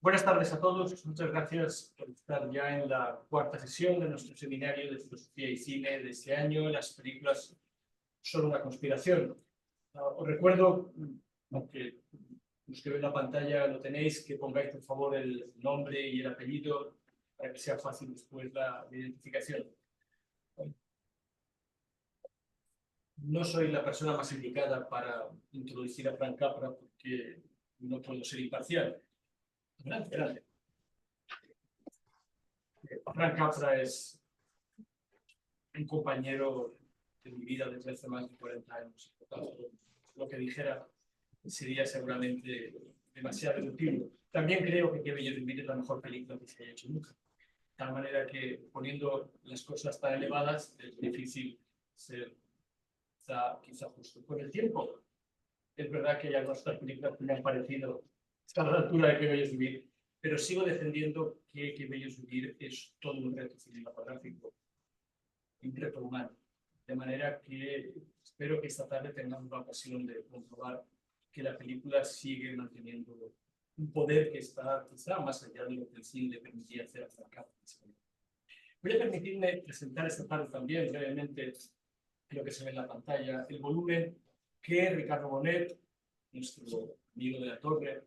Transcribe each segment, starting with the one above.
Buenas tardes a todos. Muchas gracias por estar ya en la cuarta sesión de nuestro seminario de filosofía y cine de este año. Las películas son una conspiración. Os recuerdo, aunque los que ven la pantalla lo tenéis, que pongáis por favor el nombre y el apellido para que sea fácil después la identificación. No soy la persona más indicada para introducir a Frank Capra porque no puedo ser imparcial. Adelante. Frank Capra es un compañero de mi vida desde hace más de 40 años. Por tanto, lo que dijera sería seguramente demasiado emotivo. También creo que Qué bello es vivir es la mejor película que se haya hecho nunca. De tal manera que, poniendo las cosas tan elevadas, es difícil ser quizá justo. Con el tiempo, es verdad que ya nuestras películas me han parecido estar a la altura de Qué bello es vivir, pero sigo defendiendo que Qué bello es vivir es todo un reto cinematográfico, un reto humano. De manera que espero que esta tarde tengamos la ocasión de comprobar que la película sigue manteniendo un poder que está quizá más allá de lo que el cine le permitía hacer a Frank Capra. Voy a permitirme presentar esta tarde también brevemente, creo que se ve en la pantalla, el volumen que Ricardo Bonet, nuestro amigo de la Torre,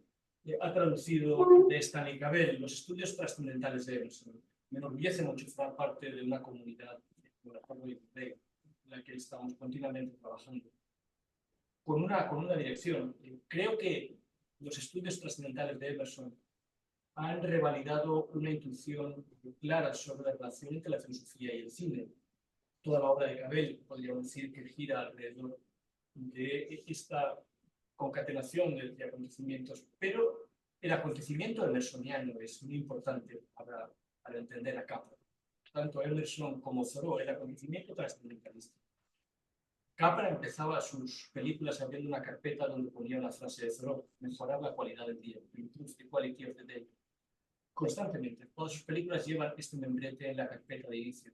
ha traducido de Stanley Cavell, Los estudios trascendentales de Emerson. Me enorgullece mucho formar parte de una comunidad en la que estamos continuamente trabajando con una dirección. Creo que los estudios trascendentales de Emerson han revalidado una intuición clara sobre la relación entre la filosofía y el cine. Toda la obra de Cavell, podríamos decir, que gira alrededor de esta concatenación de acontecimientos, pero el acontecimiento emersoniano es muy importante para entender a Capra. Tanto Emerson como Thoreau, el acontecimiento trascendentalista. Capra empezaba sus películas abriendo una carpeta donde ponía una frase de Thoreau: mejorar la calidad del día, improve the quality of the day. Constantemente, todas sus películas llevan este membrete en la carpeta de inicio.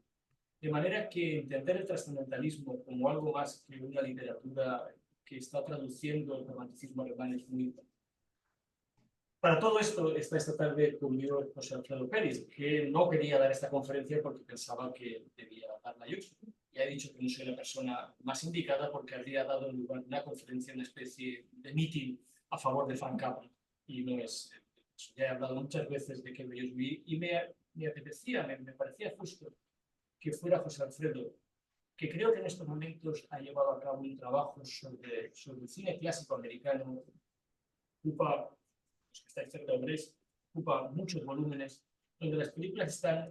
De manera que entender el trascendentalismo como algo más que una literatura que está traduciendo el romanticismo alemán es muy importante. Para todo esto está esta tarde conmigo José Alfredo Pérez, que no quería dar esta conferencia porque pensaba que debía darla yo. Ya he dicho que no soy la persona más indicada porque habría dado lugar a una conferencia, una especie de meeting a favor de Frank Capra, y no es eso. Ya he hablado muchas veces de Qué bello es vivir y me apetecía, me parecía justo que fuera José Alfredo, que creo que en estos momentos ha llevado a cabo un trabajo sobre el cine clásico americano. Ocupa, los que estáis cerca de Brest, ocupa muchos volúmenes, donde las películas están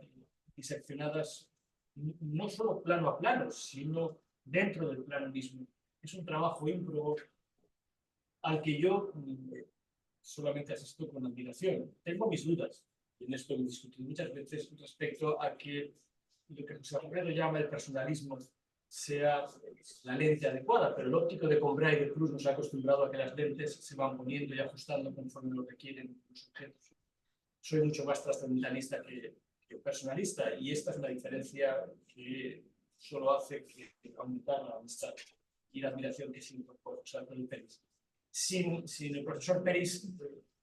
diseccionadas no solo plano a plano, sino dentro del plano mismo. Es un trabajo ímprobo al que yo solamente asisto con admiración. Tengo mis dudas, y en esto he discutido muchas veces respecto a que lo que José Alfredo llama el personalismo sea la lente adecuada, pero el óptico de Combray y de Cruz nos ha acostumbrado a que las lentes se van poniendo y ajustando conforme lo que quieren los objetos. Soy mucho más trascendentalista que personalista, y esta es una diferencia que solo hace que aumentar la amistad y la admiración que siento por José Alfredo Pérez. Sin el profesor Pérez,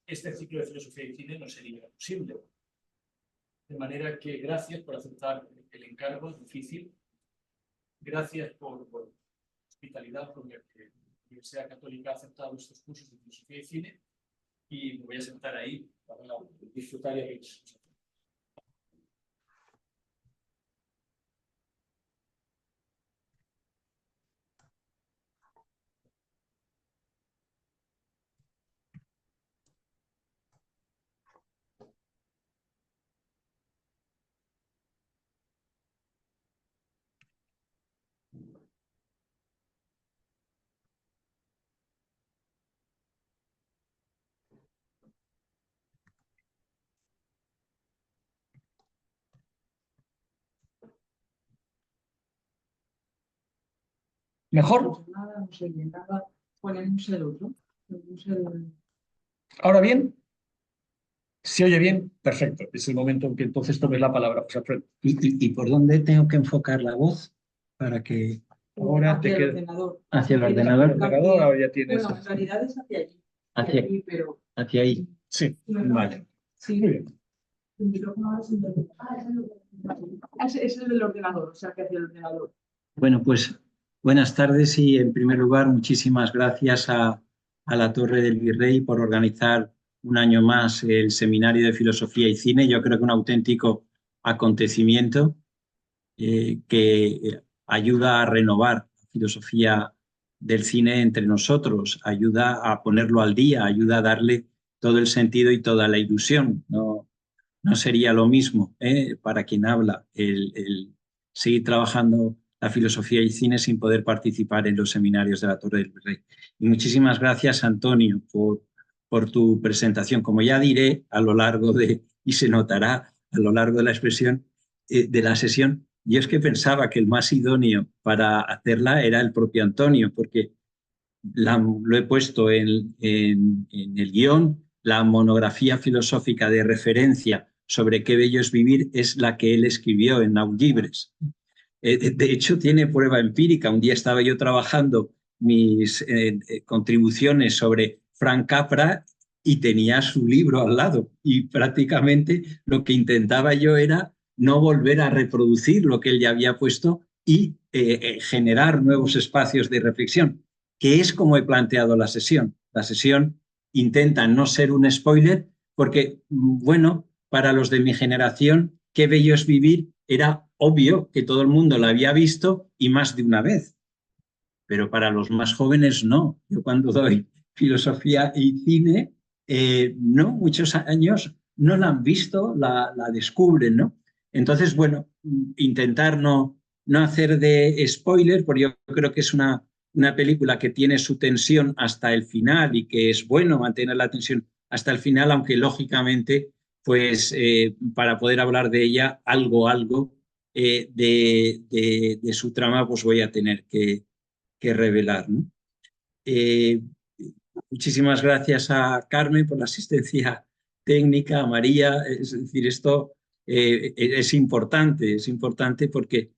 este ciclo de filosofía y cine no sería posible. De manera que gracias por aceptar el encargo difícil. Gracias por hospitalidad, porque la Universidad Católica ha aceptado estos cursos de filosofía y cine, y me voy a sentar ahí para disfrutar y reír. ¿Mejor? Nada, no se oye nada. Ponemos el otro. ¿Ahora bien? ¿Se oye bien? Perfecto. Es el momento en que entonces tomes la palabra, José Alfredo. ¿Y por dónde tengo que enfocar la voz para que Ahora hacia te el queda ordenador. hacia el el ordenador? ordenador, ahora ya tienes. Bueno, en realidad es hacia allí. Hacia, Aquí, pero hacia ahí. Sí. Vale. Sí. Muy bien. El micrófono ahora es el del... es el del ordenador, o sea, que hacia el ordenador. Bueno, pues buenas tardes y en primer lugar muchísimas gracias a la Torre del Virrey por organizar un año más el Seminario de Filosofía y Cine. Yo creo que un auténtico acontecimiento que ayuda a renovar la filosofía del cine entre nosotros, ayuda a ponerlo al día, ayuda a darle todo el sentido y toda la ilusión. No sería lo mismo para quien habla el seguir trabajando la filosofía y cine sin poder participar en los seminarios de la Torre del Virrey. Y muchísimas gracias, Antonio, por tu presentación. Como ya diré a lo largo y se notará a lo largo de la expresión de la sesión, yo es que pensaba que el más idóneo para hacerla era el propio Antonio, porque lo he puesto en el guión, la monografía filosófica de referencia sobre qué bello es vivir es la que él escribió en Naulibres. De hecho, tiene prueba empírica. Un día estaba yo trabajando mis contribuciones sobre Frank Capra y tenía su libro al lado. Y prácticamente lo que intentaba yo era no volver a reproducir lo que él ya había puesto y generar nuevos espacios de reflexión, que es como he planteado la sesión. La sesión intenta no ser un spoiler porque, bueno, para los de mi generación, qué bello es vivir era obvio que todo el mundo la había visto y más de una vez. Pero para los más jóvenes no. Yo cuando doy filosofía y cine, no, muchos años no la han visto, la descubren, ¿no? Entonces, bueno, intentar no hacer de spoiler, porque yo creo que es una película que tiene su tensión hasta el final y que es bueno mantener la tensión hasta el final, aunque lógicamente, pues para poder hablar de ella, algo de su trama, pues voy a tener que revelar, ¿no? Muchísimas gracias a Carmen por la asistencia técnica, a María. Es decir, esto es importante porque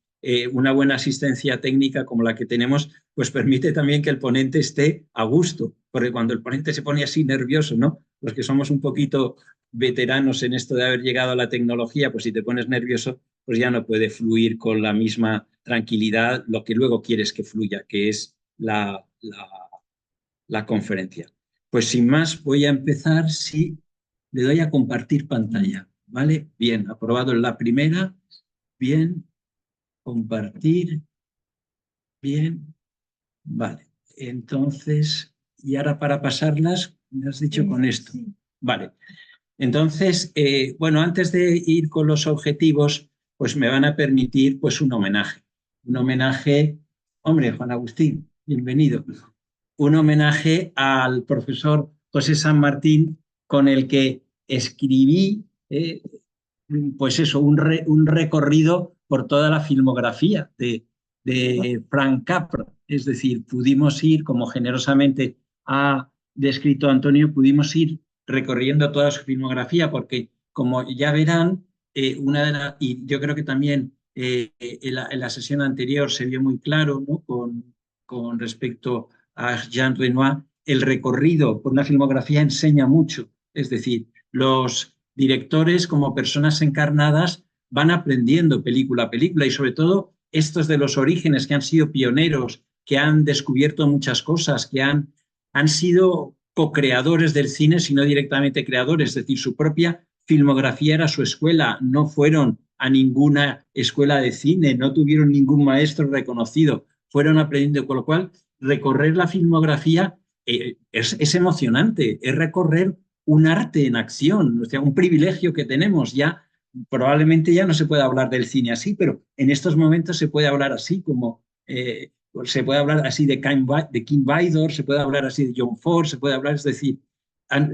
una buena asistencia técnica como la que tenemos, pues permite también que el ponente esté a gusto, porque cuando el ponente se pone así nervioso, ¿no? Los que somos un poquito veteranos en esto de haber llegado a la tecnología, pues si te pones nervioso, pues ya no puede fluir con la misma tranquilidad lo que luego quieres que fluya, que es la conferencia. Pues sin más, voy a empezar si le doy a compartir pantalla, ¿vale? Bien, aprobado en la primera, bien, compartir, bien, vale. Entonces, y ahora para pasarlas, me has dicho con esto. Vale. Entonces, bueno, antes de ir con los objetivos, pues me van a permitir pues un homenaje. Un homenaje, hombre, Juan Agustín, bienvenido. Un homenaje al profesor José San Martín, con el que escribí, pues eso, un recorrido por toda la filmografía de Frank Capra. Es decir, pudimos ir, como generosamente ha descrito Antonio, pudimos ir recorriendo toda su filmografía, porque como ya verán, y yo creo que también en la sesión anterior se vio muy claro, ¿no? con respecto a Jean Renoir, el recorrido por una filmografía enseña mucho. Es decir, los directores como personas encarnadas van aprendiendo película a película y sobre todo estos de los orígenes que han sido pioneros, que han descubierto muchas cosas, que han sido co-creadores del cine, sino directamente creadores, es decir, su propia filmografía era su escuela, no fueron a ninguna escuela de cine, no tuvieron ningún maestro reconocido, fueron aprendiendo, con lo cual recorrer la filmografía es emocionante, es recorrer un arte en acción, o sea, un privilegio que tenemos. Ya probablemente ya no se puede hablar del cine así, pero en estos momentos se puede hablar así, como se puede hablar así de Kim Vidor, se puede hablar así de John Ford, se puede hablar, es decir,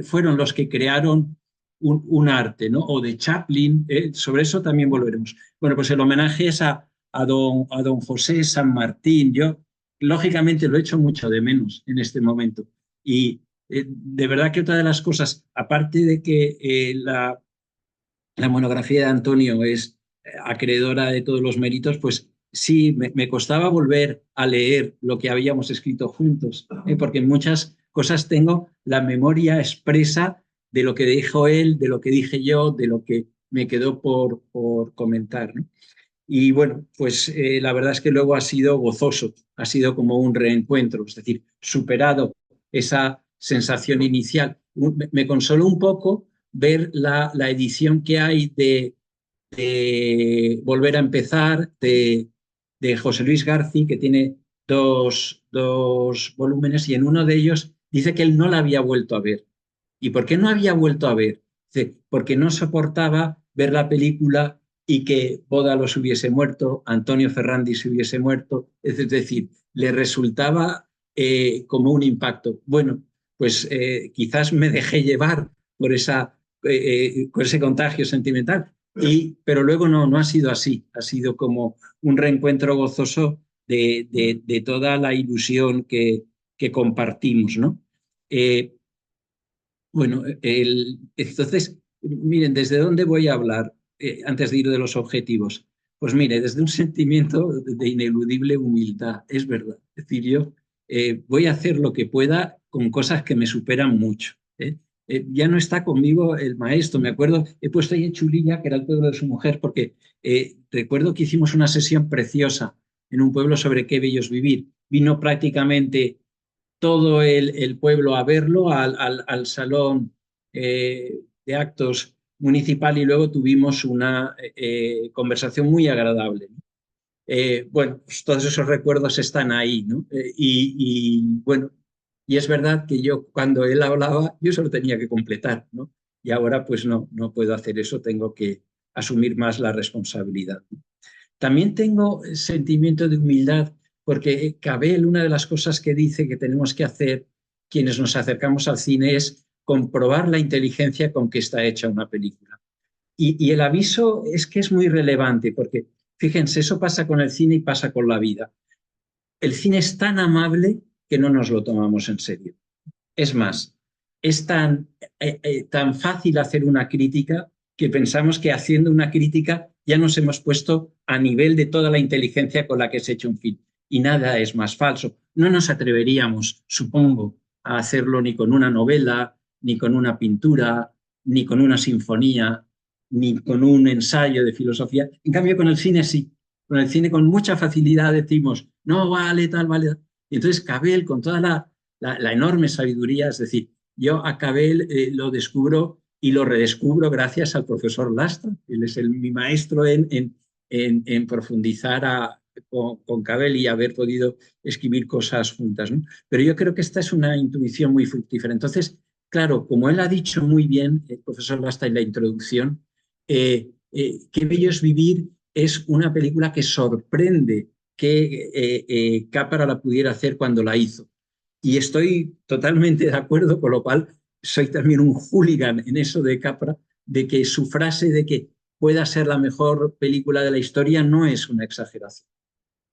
fueron los que crearon un arte, ¿no? O de Chaplin, sobre eso también volveremos. Bueno, pues el homenaje es a don José San Martín. Yo, lógicamente, lo echo mucho de menos en este momento. Y de verdad que otra de las cosas, aparte de que la monografía de Antonio es acreedora de todos los méritos, pues sí, me costaba volver a leer lo que habíamos escrito juntos, porque en muchas cosas tengo la memoria expresa de lo que dijo él, de lo que dije yo, de lo que me quedó por comentar, ¿no? Y bueno, pues la verdad es que luego ha sido gozoso, ha sido como un reencuentro, es decir, superado esa sensación inicial. Me consoló un poco ver la edición que hay de Volver a empezar, de José Luis García, que tiene dos volúmenes, y en uno de ellos dice que él no la había vuelto a ver. ¿Y por qué no había vuelto a ver? Dice, porque no soportaba ver la película y que Bódalo se hubiese muerto, Antonio Ferrandi se hubiese muerto, es decir, le resultaba como un impacto. Bueno, pues quizás me dejé llevar por por ese contagio sentimental, pero luego no ha sido así, ha sido como un reencuentro gozoso de toda la ilusión que compartimos, ¿no? Bueno, entonces, miren, ¿desde dónde voy a hablar antes de ir de los objetivos? Pues mire, desde un sentimiento de ineludible humildad, es verdad. Es decir, yo voy a hacer lo que pueda con cosas que me superan mucho. Ya no está conmigo el maestro, me acuerdo, he puesto ahí en Chulilla, que era el pueblo de su mujer, porque recuerdo que hicimos una sesión preciosa en un pueblo sobre qué bello es vivir. Vino prácticamente todo el pueblo a verlo, al salón de actos municipal, y luego tuvimos una conversación muy agradable. Bueno, pues todos esos recuerdos están ahí, ¿no? Bueno, y es verdad que yo cuando él hablaba, yo solo tenía que completar, ¿no? Y ahora pues no puedo hacer eso, tengo que asumir más la responsabilidad. También tengo sentimiento de humildad porque Cabel, una de las cosas que dice que tenemos que hacer quienes nos acercamos al cine es comprobar la inteligencia con que está hecha una película. Y el aviso es que es muy relevante porque, fíjense, eso pasa con el cine y pasa con la vida. El cine es tan amable que no nos lo tomamos en serio. Es más, es tan fácil hacer una crítica que pensamos que haciendo una crítica ya nos hemos puesto a nivel de toda la inteligencia con la que se ha hecho un film. Y nada es más falso. No nos atreveríamos, supongo, a hacerlo ni con una novela, ni con una pintura, ni con una sinfonía, ni con un ensayo de filosofía. En cambio, con el cine sí. Con el cine con mucha facilidad decimos, no, vale, tal, vale. Y entonces Cabel, con toda la enorme sabiduría, es decir, yo a Cabel lo descubro y lo redescubro gracias al profesor Lastra. Él es mi maestro en profundizar con Cabel y haber podido escribir cosas juntas, ¿no? Pero yo creo que esta es una intuición muy fructífera. Entonces, claro, como él ha dicho muy bien, el profesor Lastra en la introducción, Qué bello es vivir es una película que sorprende que Capra la pudiera hacer cuando la hizo. Y estoy totalmente de acuerdo, con lo cual soy también un hooligan en eso de Capra, de que su frase de que pueda ser la mejor película de la historia no es una exageración.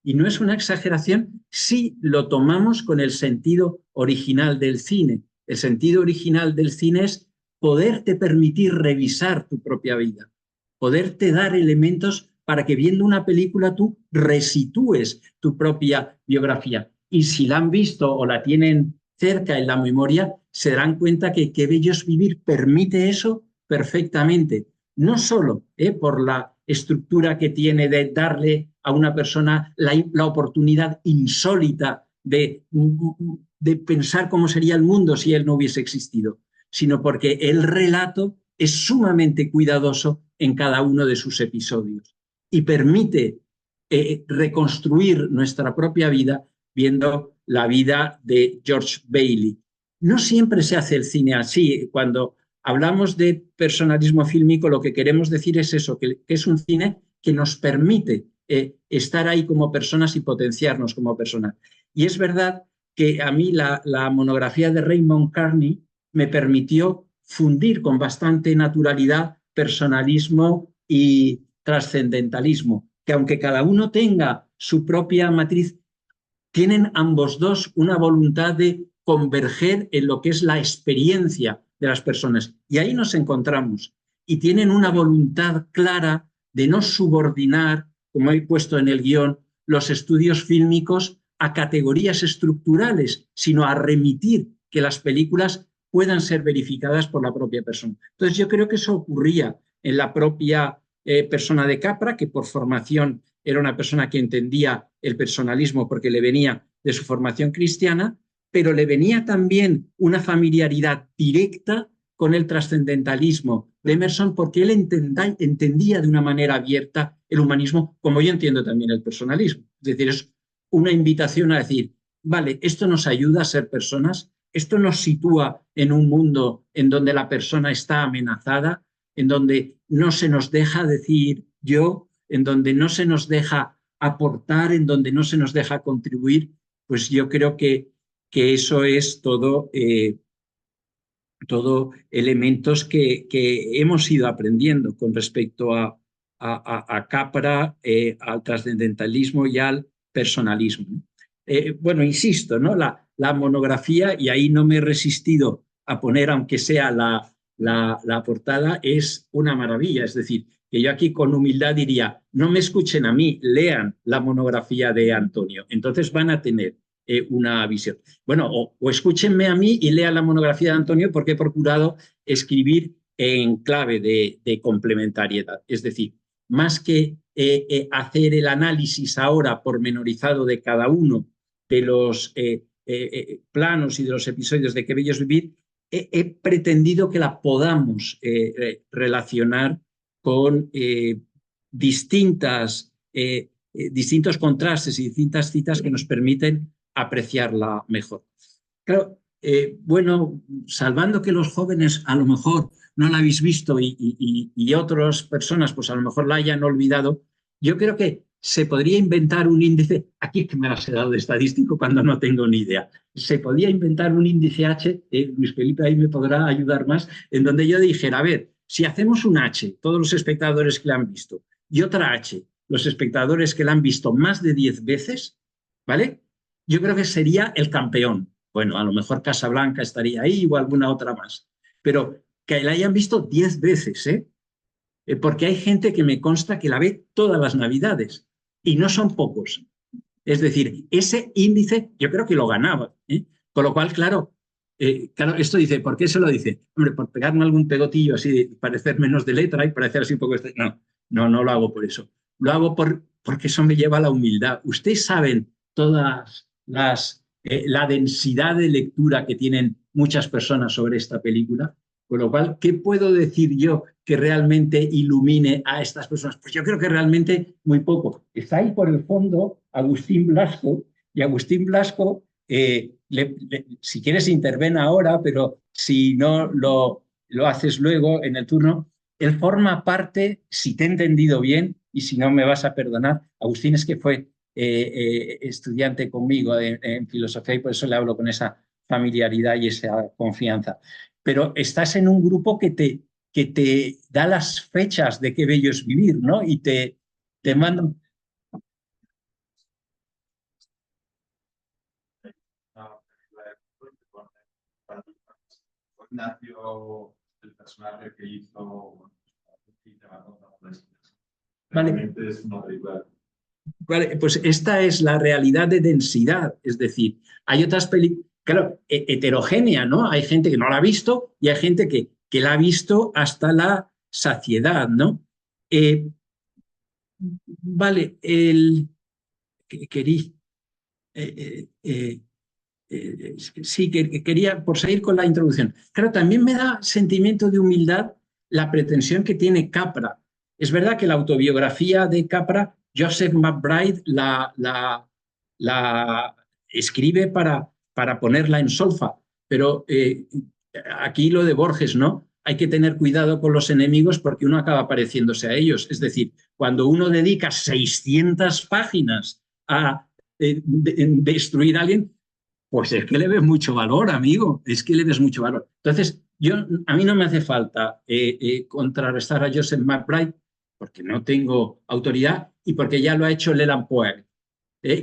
Y no es una exageración si lo tomamos con el sentido original del cine. El sentido original del cine es poderte permitir revisar tu propia vida, poderte dar elementos para que viendo una película tú resitúes tu propia biografía. Y si la han visto o la tienen cerca en la memoria, se darán cuenta que Qué bello es vivir permite eso perfectamente. No solo por la estructura que tiene de darle a una persona la oportunidad insólita de pensar cómo sería el mundo si él no hubiese existido, sino porque el relato es sumamente cuidadoso en cada uno de sus episodios y permite reconstruir nuestra propia vida viendo la vida de George Bailey. No siempre se hace el cine así. Cuando hablamos de personalismo fílmico, lo que queremos decir es eso, que es un cine que nos permite estar ahí como personas y potenciarnos como personas. Y es verdad que a mí la monografía de Raymond Carney me permitió fundir con bastante naturalidad personalismo y trascendentalismo, que aunque cada uno tenga su propia matriz, tienen ambos dos una voluntad de converger en lo que es la experiencia de las personas. Y ahí nos encontramos. Y tienen una voluntad clara de no subordinar, como he puesto en el guión, los estudios fílmicos a categorías estructurales, sino a remitir que las películas puedan ser verificadas por la propia persona. Entonces yo creo que eso ocurría en la propia persona de Capra, que por formación era una persona que entendía el personalismo porque le venía de su formación cristiana, pero le venía también una familiaridad directa con el trascendentalismo de Emerson, porque él entendía de una manera abierta el humanismo, como yo entiendo también el personalismo. Es decir, es una invitación a decir, vale, esto nos ayuda a ser personas, esto nos sitúa en un mundo en donde la persona está amenazada, en donde no se nos deja decir yo, en donde no se nos deja aportar, en donde no se nos deja contribuir. Pues yo creo que eso es todo, todo elementos que hemos ido aprendiendo con respecto a Capra, al trascendentalismo y al personalismo. Bueno, insisto, ¿no? La monografía, y ahí no me he resistido a poner, aunque sea la portada, es una maravilla. Es decir, que yo aquí con humildad diría, no me escuchen a mí, lean la monografía de Antonio. Entonces van a tener una visión. Bueno, o escúchenme a mí y lean la monografía de Antonio, porque he procurado escribir en clave de complementariedad. Es decir, más que hacer el análisis ahora pormenorizado de cada uno de los planos y de los episodios de Qué bello es vivir, he pretendido que la podamos relacionar con distintos contrastes y distintas citas que nos permiten apreciarla mejor. Claro, bueno, salvando que los jóvenes a lo mejor no la habéis visto y otras personas pues a lo mejor la hayan olvidado, yo creo que se podría inventar un índice, aquí es que me has dado de estadístico cuando no tengo ni idea, se podía inventar un índice H, Luis Felipe ahí me podrá ayudar más, en donde yo dijera, a ver, si hacemos un H, todos los espectadores que la han visto, y otra H, los espectadores que la han visto más de 10 veces, ¿vale? Yo creo que sería el campeón. Bueno, a lo mejor Casablanca estaría ahí o alguna otra más, pero que la hayan visto 10 veces, porque hay gente que me consta que la ve todas las Navidades y no son pocos. Es decir, ese índice yo creo que lo ganaba. Con lo cual, claro, esto dice, ¿por qué se lo dice? Hombre, por pegarme algún pegotillo así, parecer menos de letra y parecer así un poco... No lo hago por eso. Lo hago porque eso me lleva a la humildad. Ustedes saben todas la densidad de lectura que tienen muchas personas sobre esta película. Con lo cual, ¿qué puedo decir yo que realmente ilumine a estas personas? Pues yo creo que realmente muy poco. Está ahí por el fondo Agustín Blasco, y Agustín Blasco, si quieres interven ahora, pero si no lo haces luego en el turno, él forma parte, si te he entendido bien, y si no me vas a perdonar, Agustín es que fue estudiante conmigo en filosofía y por eso le hablo con esa familiaridad y esa confianza. Pero estás en un grupo que te da las fechas de Qué bello es vivir, ¿no? Y te manda... Nació el personaje que hizo... Vale. Vale, pues esta es la realidad de densidad, es decir, hay otras películas, claro, heterogénea, ¿no? Hay gente que no la ha visto y hay gente que la ha visto hasta la saciedad, ¿no? Vale, sí, quería, por seguir con la introducción, claro, también me da sentimiento de humildad la pretensión que tiene Capra. Es verdad que la autobiografía de Capra, Joseph McBride la escribe para ponerla en solfa, pero aquí lo de Borges, ¿no? Hay que tener cuidado con los enemigos porque uno acaba pareciéndose a ellos. Es decir, cuando uno dedica 600 páginas a destruir a alguien, pues es que le ves mucho valor, amigo, es que le ves mucho valor. Entonces, a mí no me hace falta contrarrestar a Joseph McBride porque no tengo autoridad y porque ya lo ha hecho Leland Poag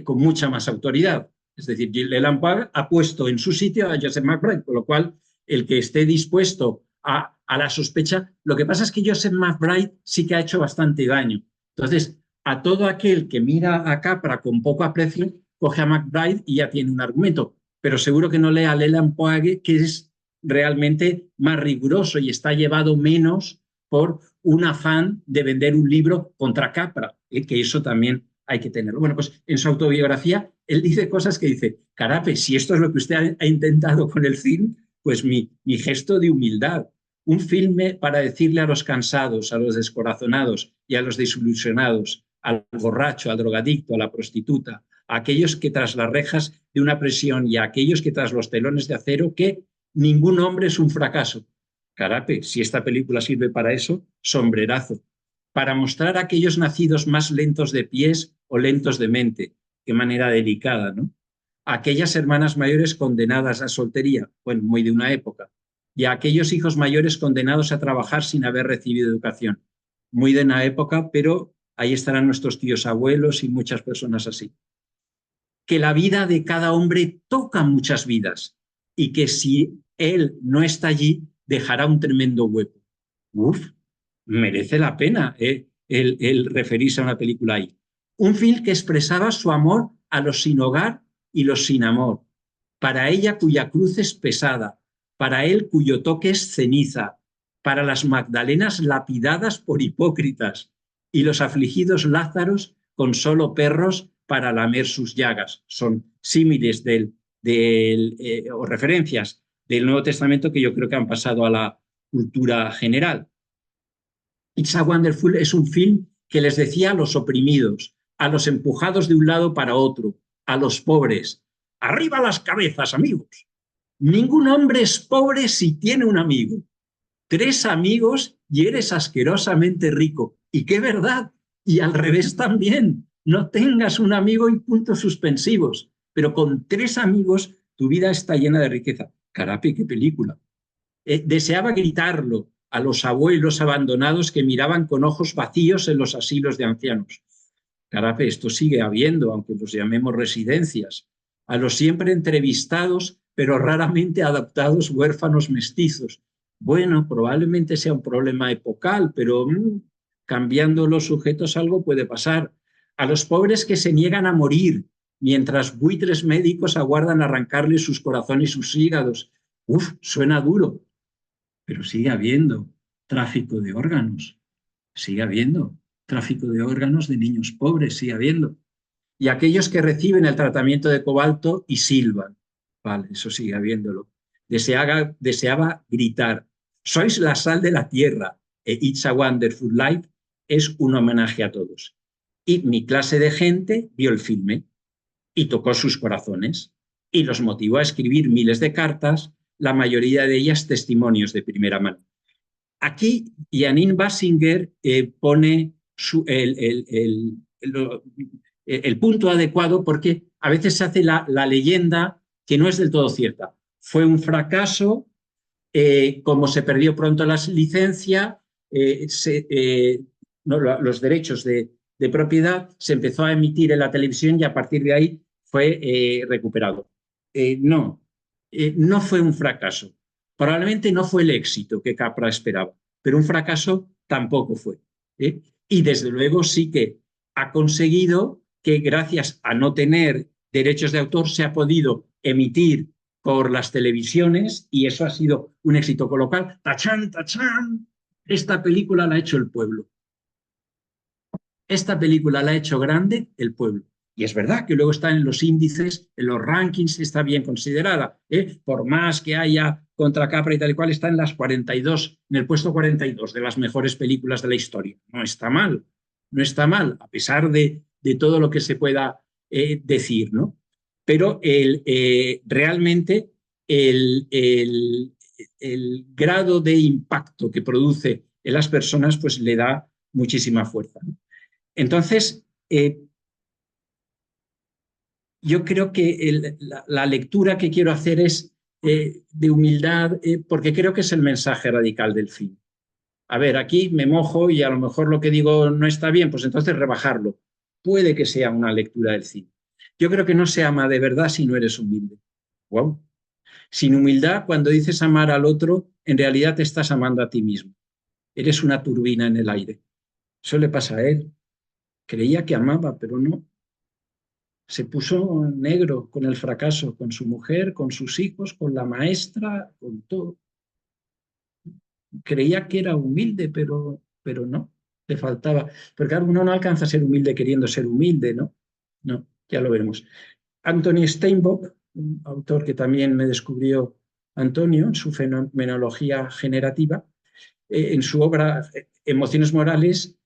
con mucha más autoridad. Es decir, Leland Poag ha puesto en su sitio a Joseph McBride, con lo cual el que esté dispuesto a la sospecha, lo que pasa es que Joseph McBride sí que ha hecho bastante daño. Entonces, a todo aquel que mira a Capra con poco aprecio, coge a McBride y ya tiene un argumento, pero seguro que no lea a Leland Poag, que es realmente más riguroso y está llevado menos por un afán de vender un libro contra Capra, que eso también hay que tenerlo. Bueno, pues en su autobiografía él dice cosas que dice, Carape, si esto es lo que usted ha intentado con el film, pues mi gesto de humildad. Un filme para decirle a los cansados, a los descorazonados y a los desilusionados, al borracho, al drogadicto, a la prostituta, a aquellos que tras las rejas de una prisión y a aquellos que tras los telones de acero, que ningún hombre es un fracaso. Carape, si esta película sirve para eso, sombrerazo. Para mostrar a aquellos nacidos más lentos de pies o lentos de mente. Qué manera delicada, ¿no? Aquellas hermanas mayores condenadas a soltería, bueno, muy de una época, y a aquellos hijos mayores condenados a trabajar sin haber recibido educación. Muy de una época, pero ahí estarán nuestros tíos abuelos y muchas personas así. Que la vida de cada hombre toca muchas vidas y que si él no está allí, dejará un tremendo hueco. Uf, merece la pena el referirse a una película ahí. Un film que expresaba su amor a los sin hogar y los sin amor, para ella cuya cruz es pesada, para él cuyo toque es ceniza, para las Magdalenas lapidadas por hipócritas y los afligidos Lázaros con solo perros para lamer sus llagas. Son símiles o referencias del Nuevo Testamento que yo creo que han pasado a la cultura general. It's a Wonderful es un film que les decía a los oprimidos, a los empujados de un lado para otro, a los pobres, ¡arriba las cabezas, amigos! Ningún hombre es pobre si tiene un amigo. 3 amigos y eres asquerosamente rico. Y qué verdad. Y al revés también. No tengas un amigo y puntos suspensivos. Pero con 3 amigos tu vida está llena de riqueza. Carape, qué película. Deseaba gritarlo a los abuelos abandonados que miraban con ojos vacíos en los asilos de ancianos. Carape, esto sigue habiendo, aunque los llamemos residencias. A los siempre entrevistados, pero raramente adoptados huérfanos mestizos. Bueno, probablemente sea un problema epocal, pero cambiando los sujetos algo puede pasar. A los pobres que se niegan a morir, mientras buitres médicos aguardan arrancarles sus corazones y sus hígados. Uf, suena duro, pero sigue habiendo tráfico de órganos, sigue habiendo tráfico de órganos de niños pobres, sigue habiendo. Y aquellos que reciben el tratamiento de cobalto y silban. Vale, eso sigue habiéndolo. Deseaba gritar, sois la sal de la tierra, It's a Wonderful Life es un homenaje a todos. Y mi clase de gente vio el filme y tocó sus corazones y los motivó a escribir miles de cartas, la mayoría de ellas testimonios de primera mano. Aquí Janine Basinger pone el punto adecuado porque a veces se hace la leyenda que no es del todo cierta. Fue un fracaso, como se perdió pronto la licencia, los derechos de propiedad, se empezó a emitir en la televisión y a partir de ahí fue recuperado. No fue un fracaso. Probablemente no fue el éxito que Capra esperaba, pero un fracaso tampoco fue. Y desde luego sí que ha conseguido que gracias a no tener derechos de autor se ha podido emitir por las televisiones y eso ha sido un éxito colocal. ¡Tachán, tachán! Esta película la ha hecho el pueblo. Esta película la ha hecho grande el pueblo. Y es verdad que luego está en los índices, en los rankings, está bien considerada. Por más que haya contra Capra y tal y cual, está en las 42, en el puesto 42 de las mejores películas de la historia. No está mal, no está mal, a pesar de todo lo que se pueda decir, ¿no? Pero realmente el grado de impacto que produce en las personas pues le da muchísima fuerza, ¿no? Entonces, yo creo que la lectura que quiero hacer es de humildad, porque creo que es el mensaje radical del film. A ver, aquí me mojo y a lo mejor lo que digo no está bien, pues entonces rebajarlo. Puede que sea una lectura del cine. Yo creo que no se ama de verdad si no eres humilde. Wow. Sin humildad, cuando dices amar al otro, en realidad te estás amando a ti mismo. Eres una turbina en el aire. Eso le pasa a él. Creía que amaba, pero no. se puso negro con el fracaso, con su mujer, con sus hijos, con la maestra, con todo. Creía que era humilde, pero no, le faltaba. Pero claro, uno no alcanza a ser humilde queriendo ser humilde, ¿no? No, ya lo veremos. Anthony Steinbock, un autor que también me descubrió Antonio en su fenomenología generativa, en su obra Emociones Morales,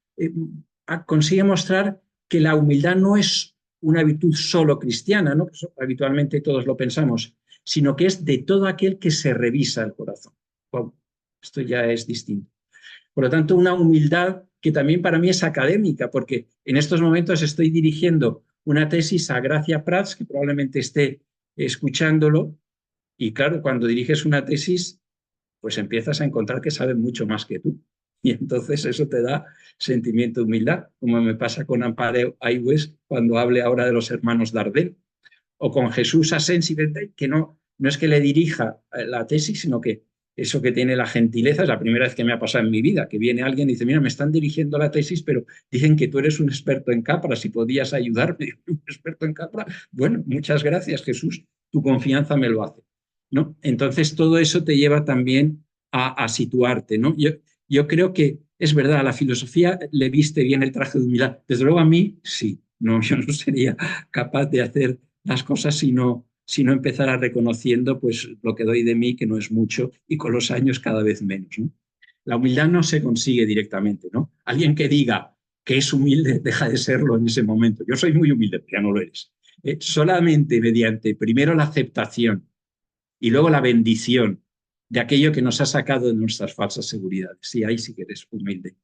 consigue mostrar que la humildad no es una virtud solo cristiana, ¿no? Pues habitualmente todos lo pensamos, sino que es de todo aquel que se revisa el corazón. Wow, esto ya es distinto. Por lo tanto, una humildad que también para mí es académica, porque en estos momentos estoy dirigiendo una tesis a Gracia Prats, que probablemente esté escuchándolo, y claro, cuando diriges una tesis, pues empiezas a encontrar que saben mucho más que tú. Y entonces eso te da sentimiento de humildad, como me pasa con Amparo Aigües cuando hable ahora de los hermanos Dardel, o con Jesús Asensi, que no es que le dirija la tesis, sino que eso que tiene la gentileza es la primera vez que me ha pasado en mi vida, que viene alguien y dice, mira, me están dirigiendo la tesis, pero dicen que tú eres un experto en Capra, si podías ayudarme, un experto en Capra. Bueno, muchas gracias, Jesús, tu confianza me lo hace, ¿no? Entonces todo eso te lleva también a situarte, ¿no? Yo creo que es verdad, a la filosofía le viste bien el traje de humildad. Desde luego a mí, sí, no, yo no sería capaz de hacer las cosas si no empezara reconociendo pues, lo que doy de mí, que no es mucho, y con los años cada vez menos, ¿no? La humildad no se consigue directamente, ¿no? Alguien que diga que es humilde deja de serlo en ese momento. Yo soy muy humilde, pero ya no lo eres. Solamente mediante primero la aceptación y luego la bendición de aquello que nos ha sacado de nuestras falsas seguridades. Y ahí sí que eres humilde.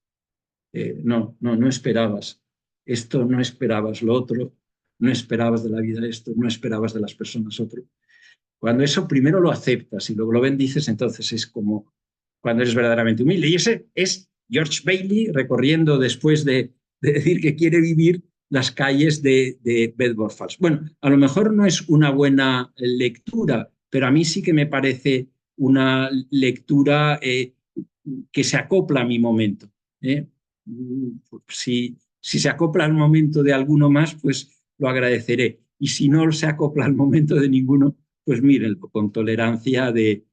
No esperabas esto, no esperabas lo otro, no esperabas de la vida esto, no esperabas de las personas otro. Cuando eso primero lo aceptas y luego lo bendices, entonces es como cuando eres verdaderamente humilde. Y ese es George Bailey recorriendo después de decir que quiere vivir las calles de Bedford Falls. Bueno, a lo mejor no es una buena lectura, pero a mí sí que me parece una lectura que se acopla a mi momento. Si se acopla al momento de alguno más, pues lo agradeceré. Y si no se acopla al momento de ninguno, pues mírenlo con tolerancia del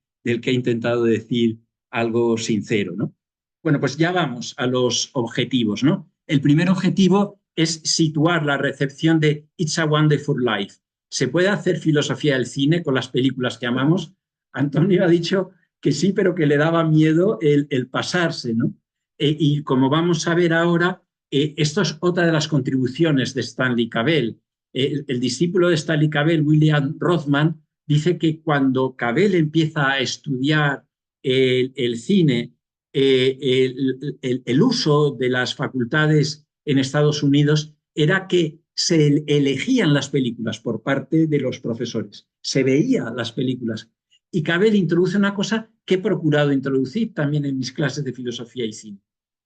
que ha intentado decir algo sincero, ¿no? Bueno, pues ya vamos a los objetivos, ¿no? El primer objetivo es situar la recepción de It's a Wonderful Life. ¿Se puede hacer filosofía del cine con las películas que amamos? Antonio ha dicho que sí, pero que le daba miedo el pasarse, ¿no? Y como vamos a ver ahora, esto es otra de las contribuciones de Stanley Cavell. El discípulo de Stanley Cavell, William Rothman, dice que cuando Cavell empieza a estudiar el cine, el uso de las facultades en Estados Unidos era que se elegían las películas por parte de los profesores, se veían las películas. Y Cavell introduce una cosa que he procurado introducir también en mis clases de filosofía y cine,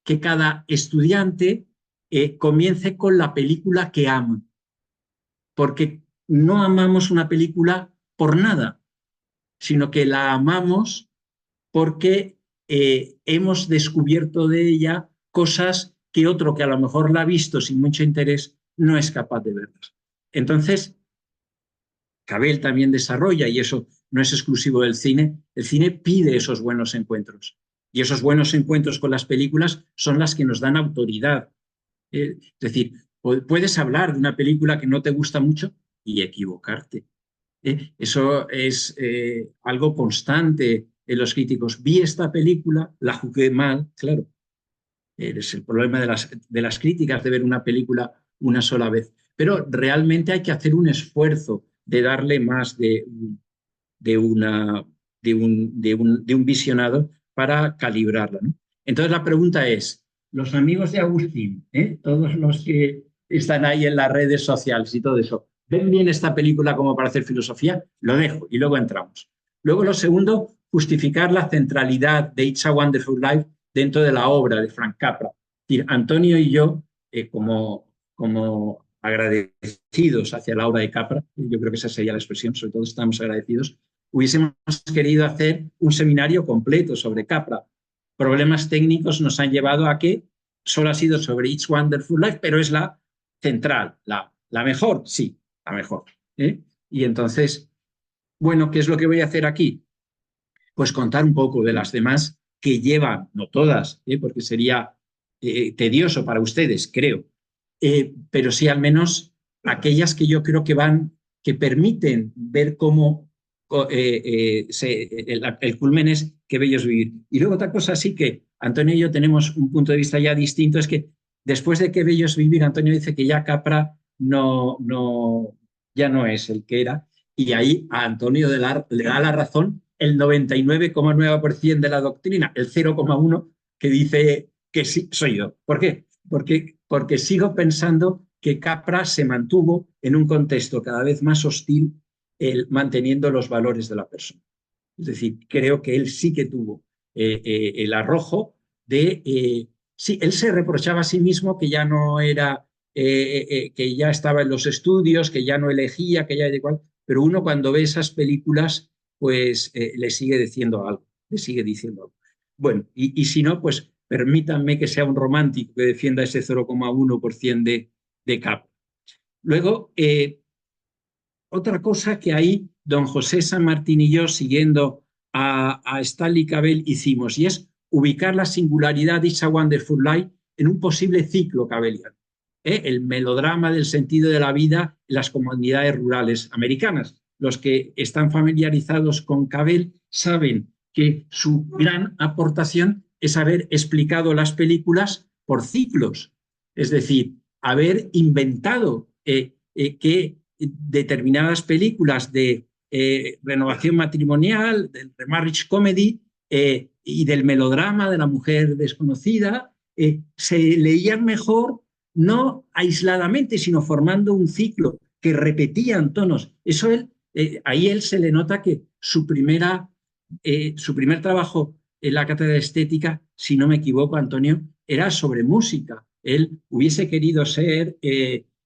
que cada estudiante comience con la película que ama, porque no amamos una película por nada, sino que la amamos porque hemos descubierto de ella cosas que otro que a lo mejor la ha visto sin mucho interés no es capaz de verlas. Entonces, Cavell también desarrolla, y eso no es exclusivo del cine, el cine pide esos buenos encuentros. Y esos buenos encuentros con las películas son las que nos dan autoridad. Es decir, puedes hablar de una película que no te gusta mucho y equivocarte. Eso es algo constante en los críticos. Vi esta película, la juzgué mal, claro. Es el problema de las críticas de ver una película una sola vez. Pero realmente hay que hacer un esfuerzo de darle más de un visionado para calibrarla, ¿no? Entonces la pregunta es, los amigos de Agustín, todos los que están ahí en las redes sociales y todo eso, ¿ven bien esta película como para hacer filosofía? Lo dejo y luego entramos. Luego lo segundo, justificar la centralidad de It's a Wonderful Life dentro de la obra de Frank Capra. Es decir, Antonio y yo, como agradecidos hacia la obra de Capra, yo creo que esa sería la expresión, sobre todo estamos agradecidos, hubiésemos querido hacer un seminario completo sobre Capra. Problemas técnicos nos han llevado a que solo ha sido sobre It's Wonderful Life, pero es la central, la mejor, sí, a mejor. Y entonces, bueno, ¿qué es lo que voy a hacer aquí? Pues contar un poco de las demás que llevan, no todas, porque sería tedioso para ustedes, creo, pero sí al menos aquellas que yo creo que permiten ver cómo el culmen es qué bello es vivir. Y luego otra cosa sí que Antonio y yo tenemos un punto de vista ya distinto, es que después de qué bello es vivir, Antonio dice que ya Capra ya no es el que era, y ahí a Antonio le da la razón el 99,9% de la doctrina, el 0,1% que dice que sí, soy yo. ¿Por qué? Porque sigo pensando que Capra se mantuvo en un contexto cada vez más hostil, manteniendo los valores de la persona. Es decir, creo que él sí que tuvo el arrojo de... sí, él se reprochaba a sí mismo que ya no era... que ya estaba en los estudios, que ya no elegía, que ya era igual, pero uno cuando ve esas películas, pues le sigue diciendo algo, le sigue diciendo algo. Bueno, y si no, pues permítanme que sea un romántico que defienda ese 0,1% de Capra. Luego, otra cosa que ahí don José San Martín y yo, siguiendo a Stanley Cavell, hicimos, y es ubicar la singularidad de It's a Wonderful Life en un posible ciclo cabelliano. El melodrama del sentido de la vida en las comunidades rurales americanas. Los que están familiarizados con Cavell saben que su gran aportación es haber explicado las películas por ciclos, es decir, haber inventado que determinadas películas de renovación matrimonial, del remarriage comedy y del melodrama de la mujer desconocida, se leían mejor no aisladamente, sino formando un ciclo que repetían tonos. Eso ahí él se le nota que su primer trabajo en la cátedra de estética, si no me equivoco, Antonio, era sobre música. Él hubiese querido ser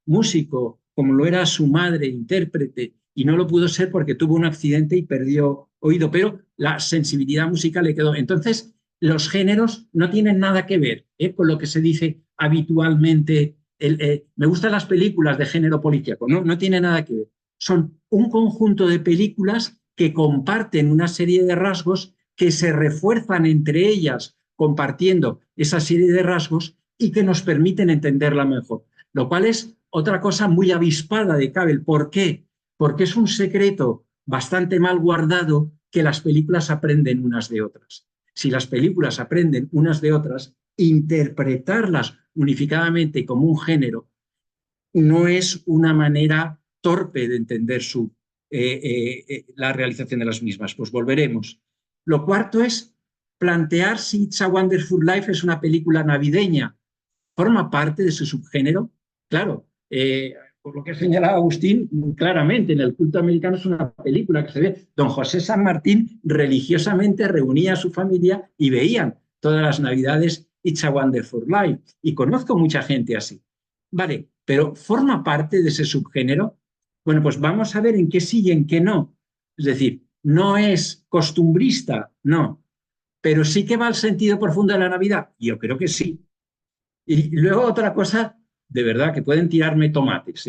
músico, como lo era su madre, intérprete, y no lo pudo ser porque tuvo un accidente y perdió oído, pero la sensibilidad musical le quedó. Entonces, los géneros no tienen nada que ver con lo que se dice habitualmente. Me gustan las películas de género policíaco, no tiene nada que ver. Son un conjunto de películas que comparten una serie de rasgos que se refuerzan entre ellas compartiendo esa serie de rasgos y que nos permiten entenderla mejor. Lo cual es otra cosa muy avispada de Cavell. ¿Por qué? Porque es un secreto bastante mal guardado que las películas aprenden unas de otras. Si las películas aprenden unas de otras, interpretarlas unificadamente como un género no es una manera torpe de entender la realización de las mismas. Pues volveremos. Lo cuarto es plantear si It's a Wonderful Life es una película navideña. ¿Forma parte de su subgénero? Claro, por lo que señalaba Agustín, claramente en el culto americano es una película que se ve. Don José San Martín religiosamente reunía a su familia y veían todas las navidades It's a Wonderful Life. Y conozco mucha gente así. Vale, pero ¿forma parte de ese subgénero? Bueno, pues vamos a ver en qué sí y en qué no. Es decir, no es costumbrista, no, pero sí que va al sentido profundo de la Navidad. Yo creo que sí. Y luego otra cosa, de verdad, que pueden tirarme tomates,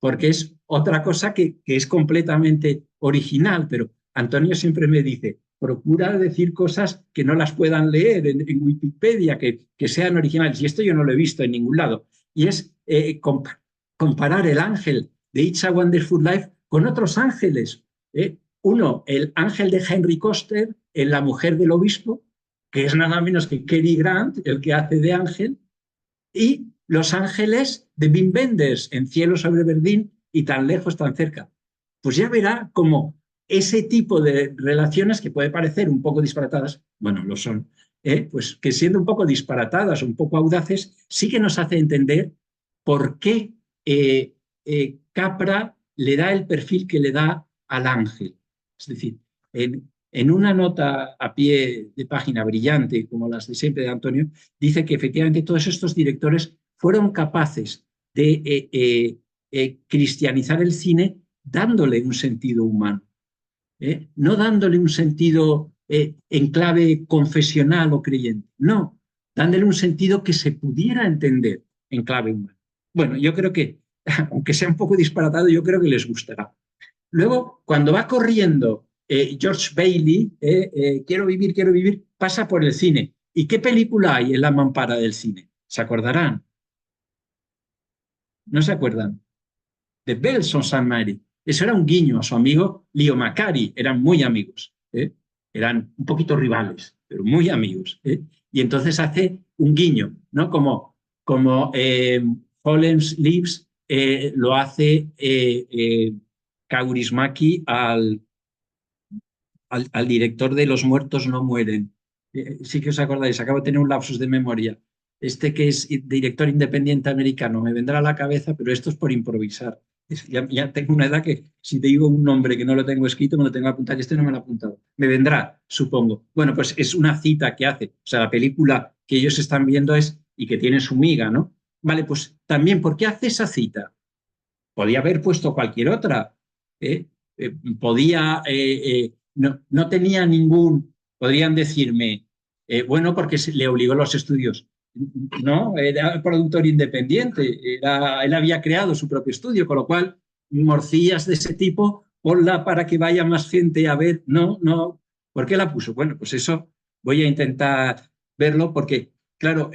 porque es otra cosa que es completamente original, pero Antonio siempre me dice, procura decir cosas que no las puedan leer en Wikipedia, que sean originales, y esto yo no lo he visto en ningún lado, y es comparar el ángel de It's a Wonderful Life con otros ángeles. Uno, el ángel de Henry Koster en La mujer del obispo, que es nada menos que Cary Grant, el que hace de ángel, y Los ángeles de Wim Wenders en Cielo sobre Berlín y Tan lejos, tan cerca. Pues ya verá cómo ese tipo de relaciones que puede parecer un poco disparatadas, bueno, lo son, pues que siendo un poco disparatadas, un poco audaces, sí que nos hace entender por qué Capra le da el perfil que le da al ángel. Es decir, en una nota a pie de página brillante, como las de siempre de Antonio, dice que efectivamente todos estos directores fueron capaces de cristianizar el cine dándole un sentido humano, no dándole un sentido en clave confesional o creyente, no, dándole un sentido que se pudiera entender en clave humana. Bueno, yo creo que aunque sea un poco disparatado, yo creo que les gustará. Luego, cuando va corriendo George Bailey, quiero vivir, pasa por el cine. ¿Y qué película hay en la mampara del cine? ¿Se acordarán? ¿No se acuerdan? The Bells on St. Mary. Eso era un guiño a su amigo Leo Macari. Eran muy amigos. Eran un poquito rivales, pero muy amigos. Y entonces hace un guiño, ¿no? Como Holmes Lives lo hace Kaurismäki al director de Los muertos no mueren. Sí que os acordáis, acabo de tener un lapsus de memoria. Este que es director independiente americano, me vendrá a la cabeza, pero esto es por improvisar. Ya tengo una edad que si te digo un nombre que no lo tengo escrito, me lo tengo que apuntar, y este no me lo he apuntado. Me vendrá, supongo. Bueno, pues es una cita que hace. O sea, la película que ellos están viendo es, y que tiene su miga, ¿no? Vale, pues también, ¿por qué hace esa cita? Podía haber puesto cualquier otra. Podía, no tenía ningún, podrían decirme, bueno, porque le obligó los estudios. No, era productor independiente, él había creado su propio estudio, con lo cual, morcillas de ese tipo, ponla para que vaya más gente a ver. No, ¿por qué la puso? Bueno, pues eso voy a intentar verlo porque, claro,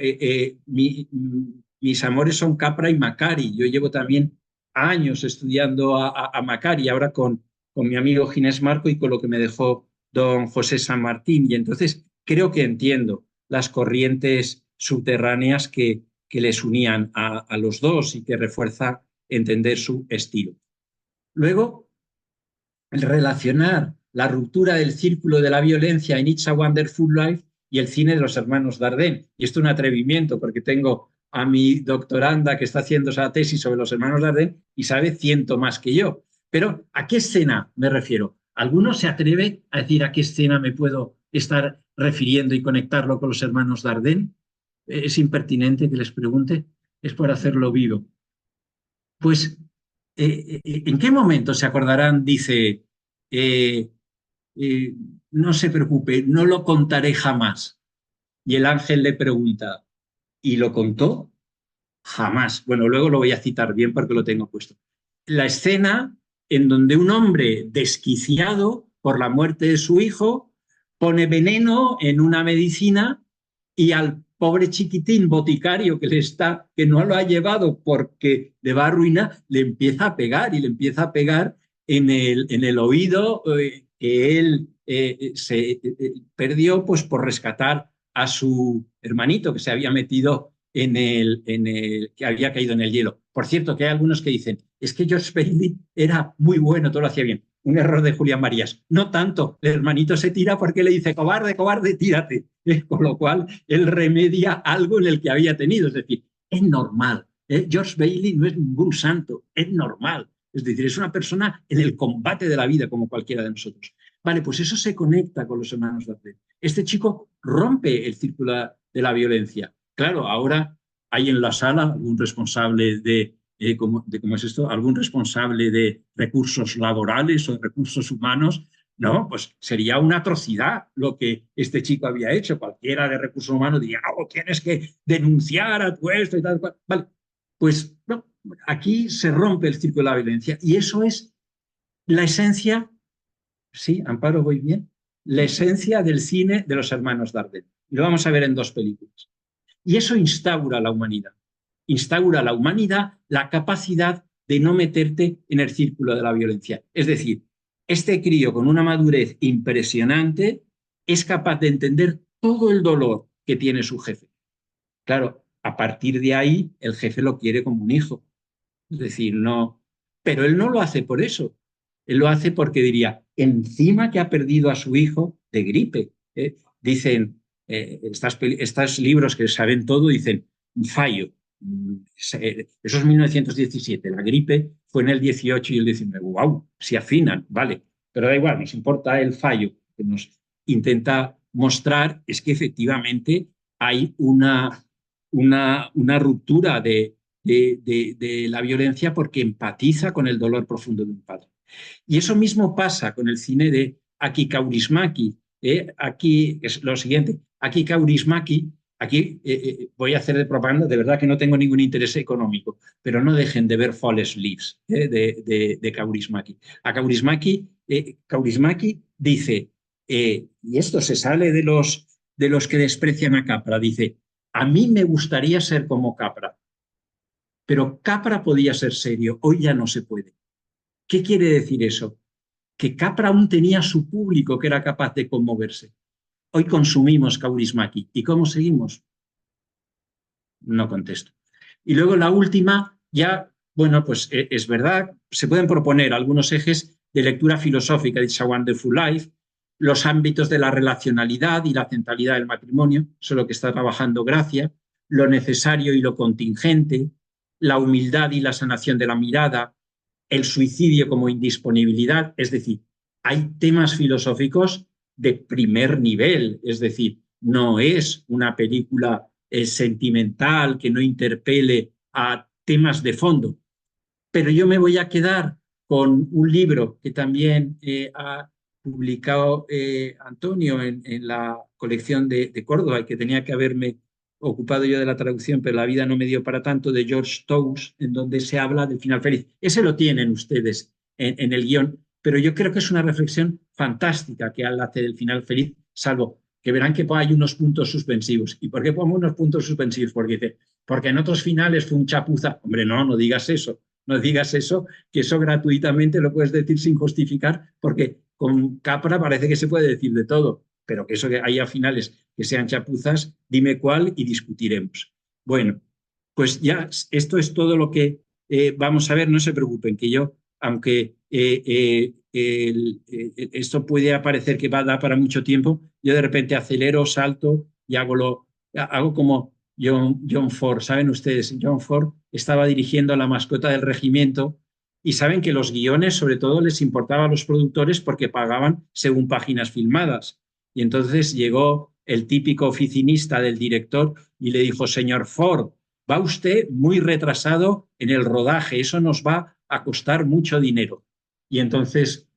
mis amores son Capra y Macari. Yo llevo también años estudiando a Macari, ahora con mi amigo Ginés Marco y con lo que me dejó don José San Martín. Y entonces creo que entiendo las corrientes subterráneas que les unían a los dos y que refuerza entender su estilo. Luego, el relacionar la ruptura del círculo de la violencia en It's a Wonderful Life y el cine de los hermanos Dardenne. Y esto es un atrevimiento porque tengo a mi doctoranda que está haciendo esa tesis sobre los hermanos Dardenne y sabe 100 más que yo. Pero ¿a qué escena me refiero? ¿Alguno se atreve a decir a qué escena me puedo estar refiriendo y conectarlo con los hermanos Dardenne? ¿Es impertinente que les pregunte? Es por hacerlo vivo. Pues, ¿en qué momento se acordarán? Dice, no se preocupe, no lo contaré jamás. Y el ángel le pregunta, ¿y lo contó? Jamás. Bueno, luego lo voy a citar bien porque lo tengo puesto. La escena en donde un hombre desquiciado por la muerte de su hijo pone veneno en una medicina y al pobre chiquitín boticario que no lo ha llevado porque le va a arruinar, le empieza a pegar y le empieza a pegar en el oído que él se perdió pues por rescatar a su hermanito que se había metido que había caído en el hielo. Por cierto, que hay algunos que dicen, es que George Bailey era muy bueno, todo lo hacía bien. Un error de Julián Marías. No tanto, el hermanito se tira porque le dice, cobarde, cobarde, tírate. Con lo cual, él remedia algo en el que había tenido. Es decir, es normal. George Bailey no es ningún santo, es normal. Es decir, es una persona en el combate de la vida como cualquiera de nosotros. Vale, pues eso se conecta con los hermanos Dardenne. Este chico rompe el círculo de la violencia. Claro, ahora hay en la sala algún responsable ¿cómo es esto? Algún responsable de recursos laborales o de recursos humanos. No, pues sería una atrocidad lo que este chico había hecho. Cualquiera de recursos humanos diría, oh, tienes que denunciar a tu esto y tal cual. Vale, pues no, aquí se rompe el círculo de la violencia y eso es la esencia, sí, Amparo, voy bien, la esencia del cine de los hermanos Dardenne. Y lo vamos a ver en 2 películas. Y eso instaura la humanidad. Instaura la humanidad la capacidad de no meterte en el círculo de la violencia. Es decir, este crío con una madurez impresionante es capaz de entender todo el dolor que tiene su jefe. Claro, a partir de ahí el jefe lo quiere como un hijo. Es decir, no, pero él no lo hace por eso. Él lo hace porque diría, encima que ha perdido a su hijo de gripe. Dicen, estos libros que saben todo, dicen, un fallo. Eso es 1917, la gripe fue en el 18 y el 19. ¡Wow! Se afinan, vale. Pero da igual, nos importa el fallo. Que nos intenta mostrar es que efectivamente hay una ruptura de la violencia porque empatiza con el dolor profundo de un padre. Y eso mismo pasa con el cine de Aki Kaurismäki. Aquí es lo siguiente, Aki Kaurismäki aquí voy a hacer de propaganda, de verdad que no tengo ningún interés económico, pero no dejen de ver False Leaves de Kaurismäki. A Kaurismäki dice, y esto se sale de los que desprecian a Capra, dice, a mí me gustaría ser como Capra, pero Capra podía ser serio, hoy ya no se puede. ¿Qué quiere decir eso? Que Capra aún tenía su público que era capaz de conmoverse. Hoy consumimos Kaurismäki. ¿Y cómo seguimos? No contesto. Y luego la última, ya, bueno, pues es verdad, se pueden proponer algunos ejes de lectura filosófica de It's a Wonderful Life, los ámbitos de la relacionalidad y la centralidad del matrimonio, eso es lo que está trabajando Gracia, lo necesario y lo contingente, la humildad y la sanación de la mirada, el suicidio como indisponibilidad, es decir, hay temas filosóficos de primer nivel, es decir, no es una película sentimental que no interpele a temas de fondo. Pero yo me voy a quedar con un libro que también ha publicado Antonio en la colección de Córdoba y que tenía que haberme ocupado yo de la traducción, pero la vida no me dio para tanto, de George Toews, en donde se habla del final feliz. Ese lo tienen ustedes en el guión, pero yo creo que es una reflexión fantástica que hace del final feliz, salvo que verán que hay unos puntos suspensivos. ¿Y por qué pongo unos puntos suspensivos? Porque dice, porque en otros finales fue un chapuza. Hombre, no digas eso. No digas eso, que eso gratuitamente lo puedes decir sin justificar, porque con Capra parece que se puede decir de todo, pero que eso que haya finales que sean chapuzas, dime cuál y discutiremos. Bueno, pues ya esto es todo lo que vamos a ver, no se preocupen, que yo, aunque esto puede parecer que va a dar para mucho tiempo, yo de repente acelero, salto y hago como John Ford. Saben ustedes, John Ford estaba dirigiendo a La mascota del regimiento y saben que los guiones sobre todo les importaba a los productores porque pagaban según páginas filmadas. Y entonces llegó el típico oficinista del director y le dijo, señor Ford, va usted muy retrasado en el rodaje, eso nos va a costar mucho dinero. Y entonces,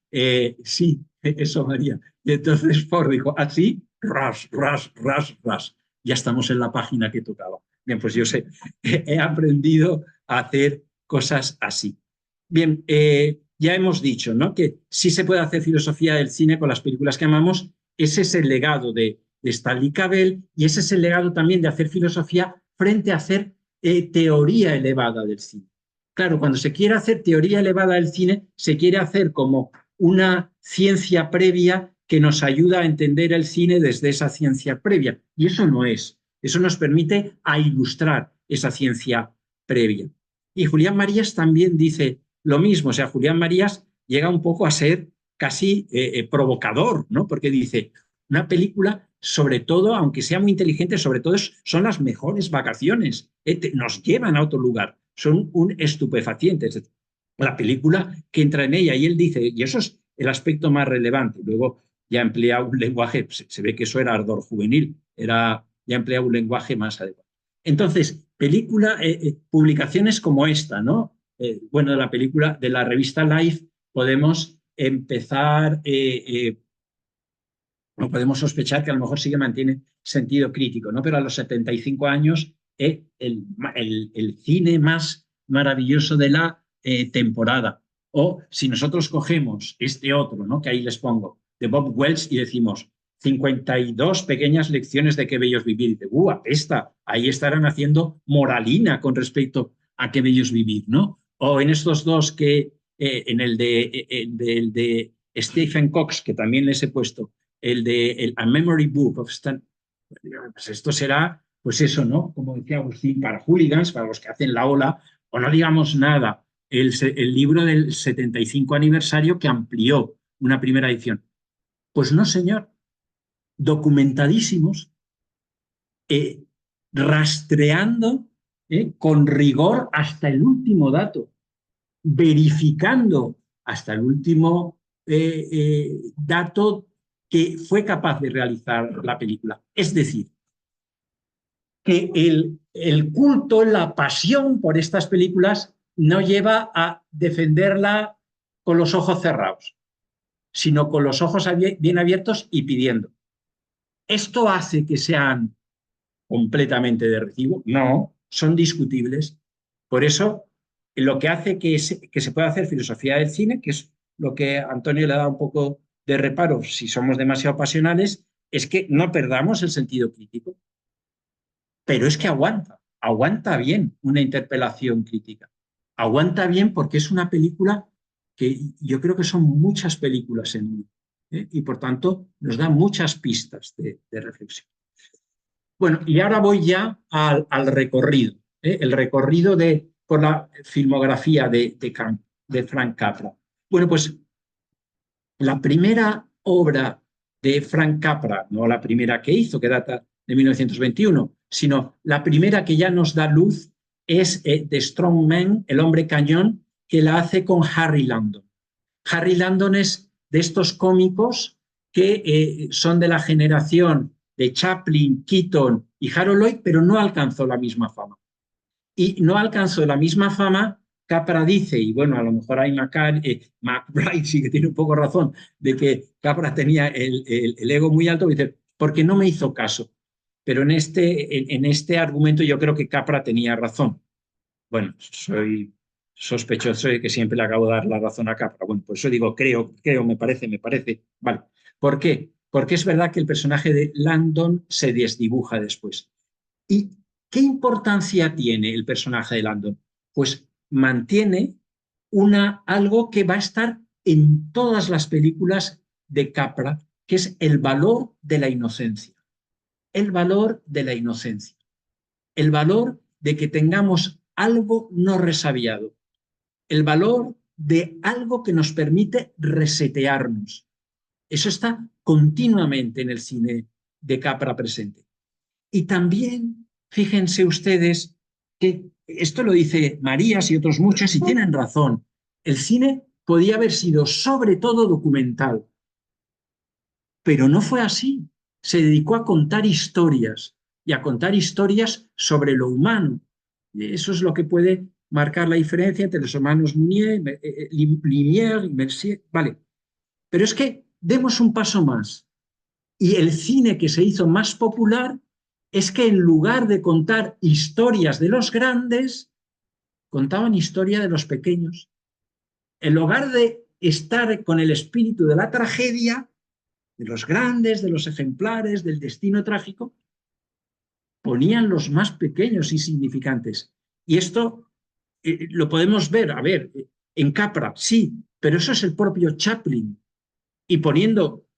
sí, eso María. Y entonces Ford dijo, así, ras, ras, ras, ras. Ya estamos en la página que tocaba. Bien, pues yo sé, he aprendido a hacer cosas así. Bien, ya hemos dicho, ¿no?, que sí se puede hacer filosofía del cine con las películas que amamos. Ese es el legado de Stanley Cavell y ese es el legado también de hacer filosofía frente a hacer teoría elevada del cine. Claro, cuando se quiere hacer teoría elevada del cine, se quiere hacer como una ciencia previa que nos ayuda a entender el cine desde esa ciencia previa. Y eso no es. Eso nos permite a ilustrar esa ciencia previa. Y Julián Marías también dice lo mismo. O sea, Julián Marías llega un poco a ser casi provocador, ¿no? Porque dice, una película, sobre todo, aunque sea muy inteligente, sobre todo son las mejores vacaciones. Nos llevan a otro lugar. Son un estupefaciente. La película que entra en ella. Y él dice, y eso es el aspecto más relevante. Luego ya emplea un lenguaje, se ve que eso era ardor juvenil, ya emplea un lenguaje más adecuado. Entonces, publicaciones como esta, ¿no? Bueno, de la película, de la revista Life, podemos empezar, no podemos sospechar que a lo mejor sí que mantiene sentido crítico, ¿no? Pero a los 75 años, el cine más maravilloso de la temporada. O si nosotros cogemos este otro, ¿no?, que ahí les pongo, de Bob Welch, y decimos 52 pequeñas lecciones de qué bello es vivir. Y de ahí estarán haciendo moralina con respecto a qué bello es vivir, ¿no? O en estos dos que, en el de Stephen Cox, que también les he puesto, A Memory Book of Stan. Pues esto será, pues eso, ¿no? Como decía Agustín, para hooligans, para los que hacen la ola, o no digamos nada, el libro del 75 aniversario que amplió una primera edición. Pues no, señor, documentadísimos, rastreando con rigor hasta el último dato, verificando hasta el último dato que fue capaz de realizar la película. Es decir, que el culto, la pasión por estas películas no lleva a defenderla con los ojos cerrados, sino con los ojos bien abiertos y pidiendo. Esto hace que sean completamente de recibo, no, son discutibles. Por eso, lo que hace que se pueda hacer filosofía del cine, que es lo que a Antonio le da un poco de reparo si somos demasiado pasionales, es que no perdamos el sentido crítico. Pero es que aguanta bien una interpelación crítica. Aguanta bien porque es una película que yo creo que son muchas películas en uno, ¿eh? Y por tanto nos da muchas pistas de reflexión. Bueno, y ahora voy ya al recorrido, ¿eh? El recorrido por la filmografía de Frank Capra. Bueno, pues la primera obra de Frank Capra, no la primera que hizo, que data de 1921, sino la primera que ya nos da luz es The Strong Man, El hombre cañón, que la hace con Harry Landon. Harry Landon es de estos cómicos que son de la generación de Chaplin, Keaton y Harold Lloyd, pero no alcanzó la misma fama. Y no alcanzó la misma fama, Capra dice, y bueno, a lo mejor hay McBride sí que tiene un poco razón, de que Capra tenía el ego muy alto, dice, porque no me hizo caso. Pero en este argumento yo creo que Capra tenía razón. Bueno, soy sospechoso de que siempre le acabo de dar la razón a Capra. Bueno, por eso digo, creo, me parece. Vale. ¿Por qué? Porque es verdad que el personaje de Landon se desdibuja después. ¿Y qué importancia tiene el personaje de Landon? Pues mantiene algo que va a estar en todas las películas de Capra, que es el valor de la inocencia. El valor de la inocencia. El valor de que tengamos algo no resabiado. El valor de algo que nos permite resetearnos. Eso está continuamente en el cine de Capra presente. Y también, fíjense ustedes, que esto lo dice Marías y otros muchos y tienen razón. El cine podía haber sido sobre todo documental, pero no fue así. Se dedicó a contar historias y a contar historias sobre lo humano. Eso es lo que puede marcar la diferencia entre los hermanos Lumière y Mercier. Vale, pero es que demos un paso más. Y el cine que se hizo más popular es que en lugar de contar historias de los grandes, contaban historia de los pequeños. En lugar de estar con el espíritu de la tragedia, de los grandes, de los ejemplares, del destino trágico, ponían los más pequeños y significantes. Y esto lo podemos ver, en Capra, sí, pero eso es el propio Chaplin. Y poniendo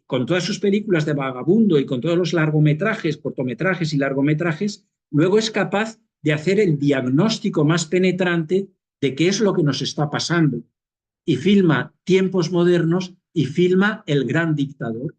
con todas sus películas de Vagabundo y con todos los largometrajes, cortometrajes y largometrajes, luego es capaz de hacer el diagnóstico más penetrante de qué es lo que nos está pasando. Y filma tiempos modernos y filma El gran dictador.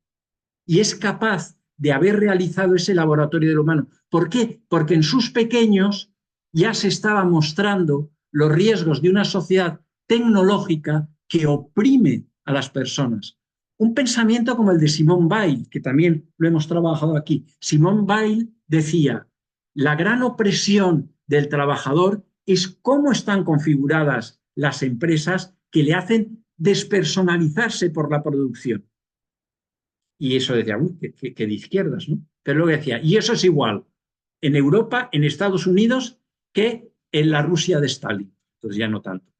Y es capaz de haber realizado ese laboratorio del humano. ¿Por qué? Porque en sus pequeños ya se estaba mostrando los riesgos de una sociedad tecnológica que oprime a las personas. Un pensamiento como el de Simone Weil, que también lo hemos trabajado aquí. Simone Weil decía, la gran opresión del trabajador es cómo están configuradas las empresas que le hacen despersonalizarse por la producción. Y eso decía, que de izquierdas, ¿no? Pero luego decía, y eso es igual en Europa, en Estados Unidos, que en la Rusia de Stalin. Entonces ya no tanto.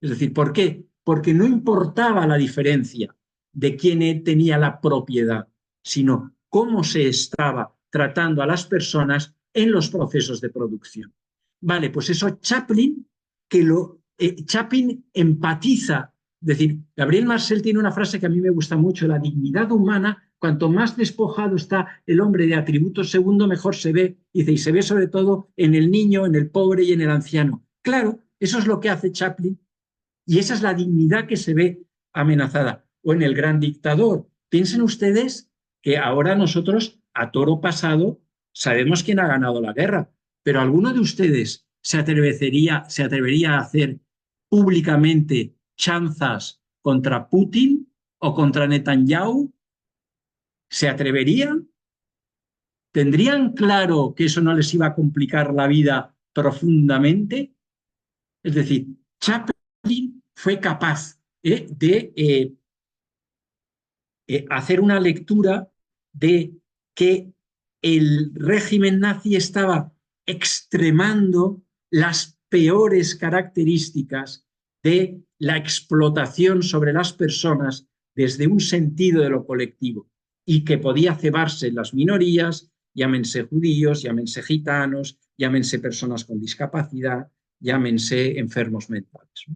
Es decir, ¿por qué? Porque no importaba la diferencia de quién tenía la propiedad, sino cómo se estaba tratando a las personas en los procesos de producción. Vale, pues eso Chaplin, Chaplin empatiza. Es decir, Gabriel Marcel tiene una frase que a mí me gusta mucho, la dignidad humana, cuanto más despojado está el hombre de atributos segundo, mejor se ve, dice, y se ve sobre todo en el niño, en el pobre y en el anciano. Claro, eso es lo que hace Chaplin, y esa es la dignidad que se ve amenazada. O en El gran dictador. Piensen ustedes que ahora nosotros, a toro pasado, sabemos quién ha ganado la guerra, pero ¿alguno de ustedes se atrevería a hacer públicamente chanzas contra Putin o contra Netanyahu? ¿Se atreverían? ¿Tendrían claro que eso no les iba a complicar la vida profundamente? Es decir, Chaplin fue capaz de hacer una lectura de que el régimen nazi estaba extremando las peores características de la explotación sobre las personas desde un sentido de lo colectivo y que podía cebarse en las minorías, llámense judíos, llámense gitanos, llámense personas con discapacidad, llámense enfermos mentales.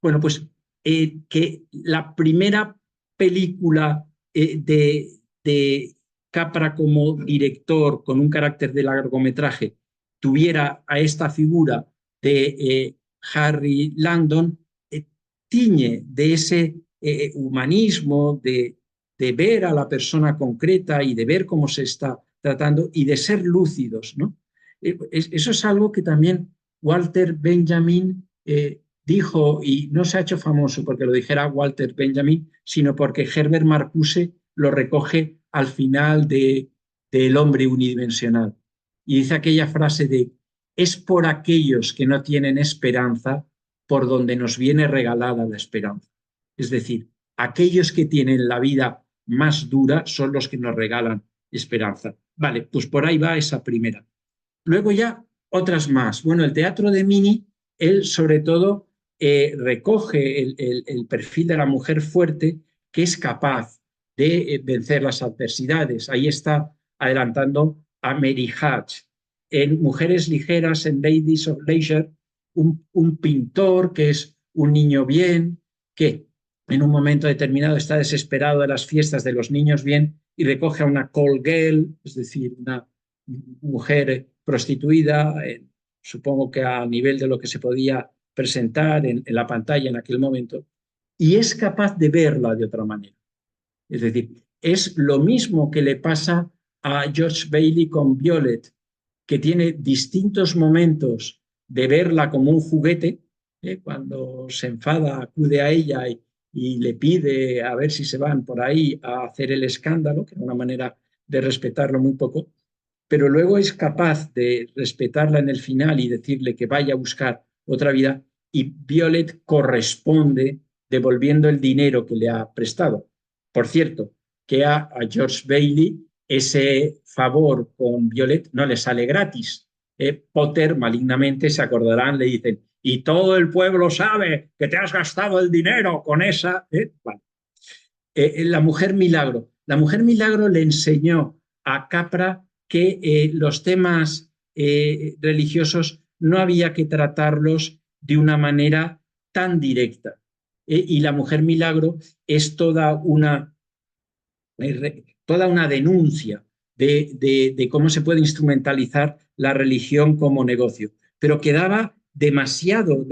Bueno, pues que la primera película de Capra como director con un carácter de largometraje tuviera a esta figura de Harry Langdon, tiñe de ese humanismo, de ver a la persona concreta y de ver cómo se está tratando y de ser lúcidos, ¿no? Eso es algo que también Walter Benjamin dijo, y no se ha hecho famoso porque lo dijera Walter Benjamin, sino porque Herbert Marcuse lo recoge al final de El hombre unidimensional. Y dice aquella frase de: es por aquellos que no tienen esperanza por donde nos viene regalada la esperanza. Es decir, aquellos que tienen la vida más dura son los que nos regalan esperanza. Vale, pues por ahí va esa primera. Luego ya otras más. Bueno, el teatro de Mini, él sobre todo recoge el perfil de la mujer fuerte que es capaz de vencer las adversidades. Ahí está adelantando a Mary Hatch. En Mujeres Ligeras, en Ladies of Leisure, un pintor que es un niño bien, que en un momento determinado está desesperado de las fiestas de los niños bien y recoge a una call girl, es decir, una mujer prostituida, supongo que a nivel de lo que se podía presentar en la pantalla en aquel momento, y es capaz de verla de otra manera. Es decir, es lo mismo que le pasa a George Bailey con Violet, que tiene distintos momentos de verla como un juguete, cuando se enfada acude a ella y le pide a ver si se van por ahí a hacer el escándalo, que era una manera de respetarlo muy poco, pero luego es capaz de respetarla en el final y decirle que vaya a buscar otra vida, y Violet corresponde devolviendo el dinero que le ha prestado. Por cierto, que a George Bailey ese favor con Violet no le sale gratis. Potter malignamente, se acordarán, le dicen: y todo el pueblo sabe que te has gastado el dinero con esa. Bueno. La mujer milagro. La mujer milagro le enseñó a Capra que los temas religiosos no había que tratarlos de una manera tan directa. Y la mujer milagro es toda una denuncia de cómo se puede instrumentalizar la religión como negocio, pero quedaba demasiado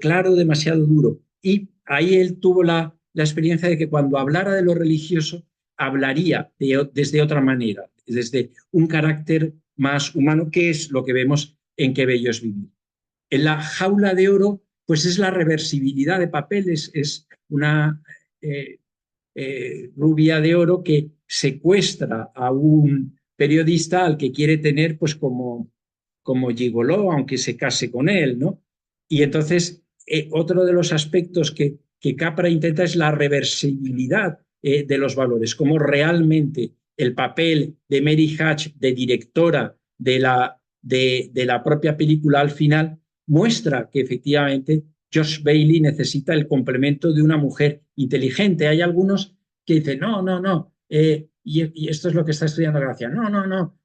claro, demasiado duro. Y ahí él tuvo la experiencia de que cuando hablara de lo religioso, hablaría desde otra manera, desde un carácter más humano, que es lo que vemos en Qué bello es vivir. En La jaula de oro, pues es la reversibilidad de papeles, es una rubia de oro que secuestra a un periodista al que quiere tener pues como gigoló, aunque se case con él, ¿no? Y entonces otro de los aspectos que Capra intenta es la reversibilidad de los valores, como realmente el papel de Mary Hatch, de directora de la propia película al final, muestra que efectivamente Josh Bailey necesita el complemento de una mujer inteligente. Hay algunos que dicen: no, y esto es lo que está estudiando Gracia, no,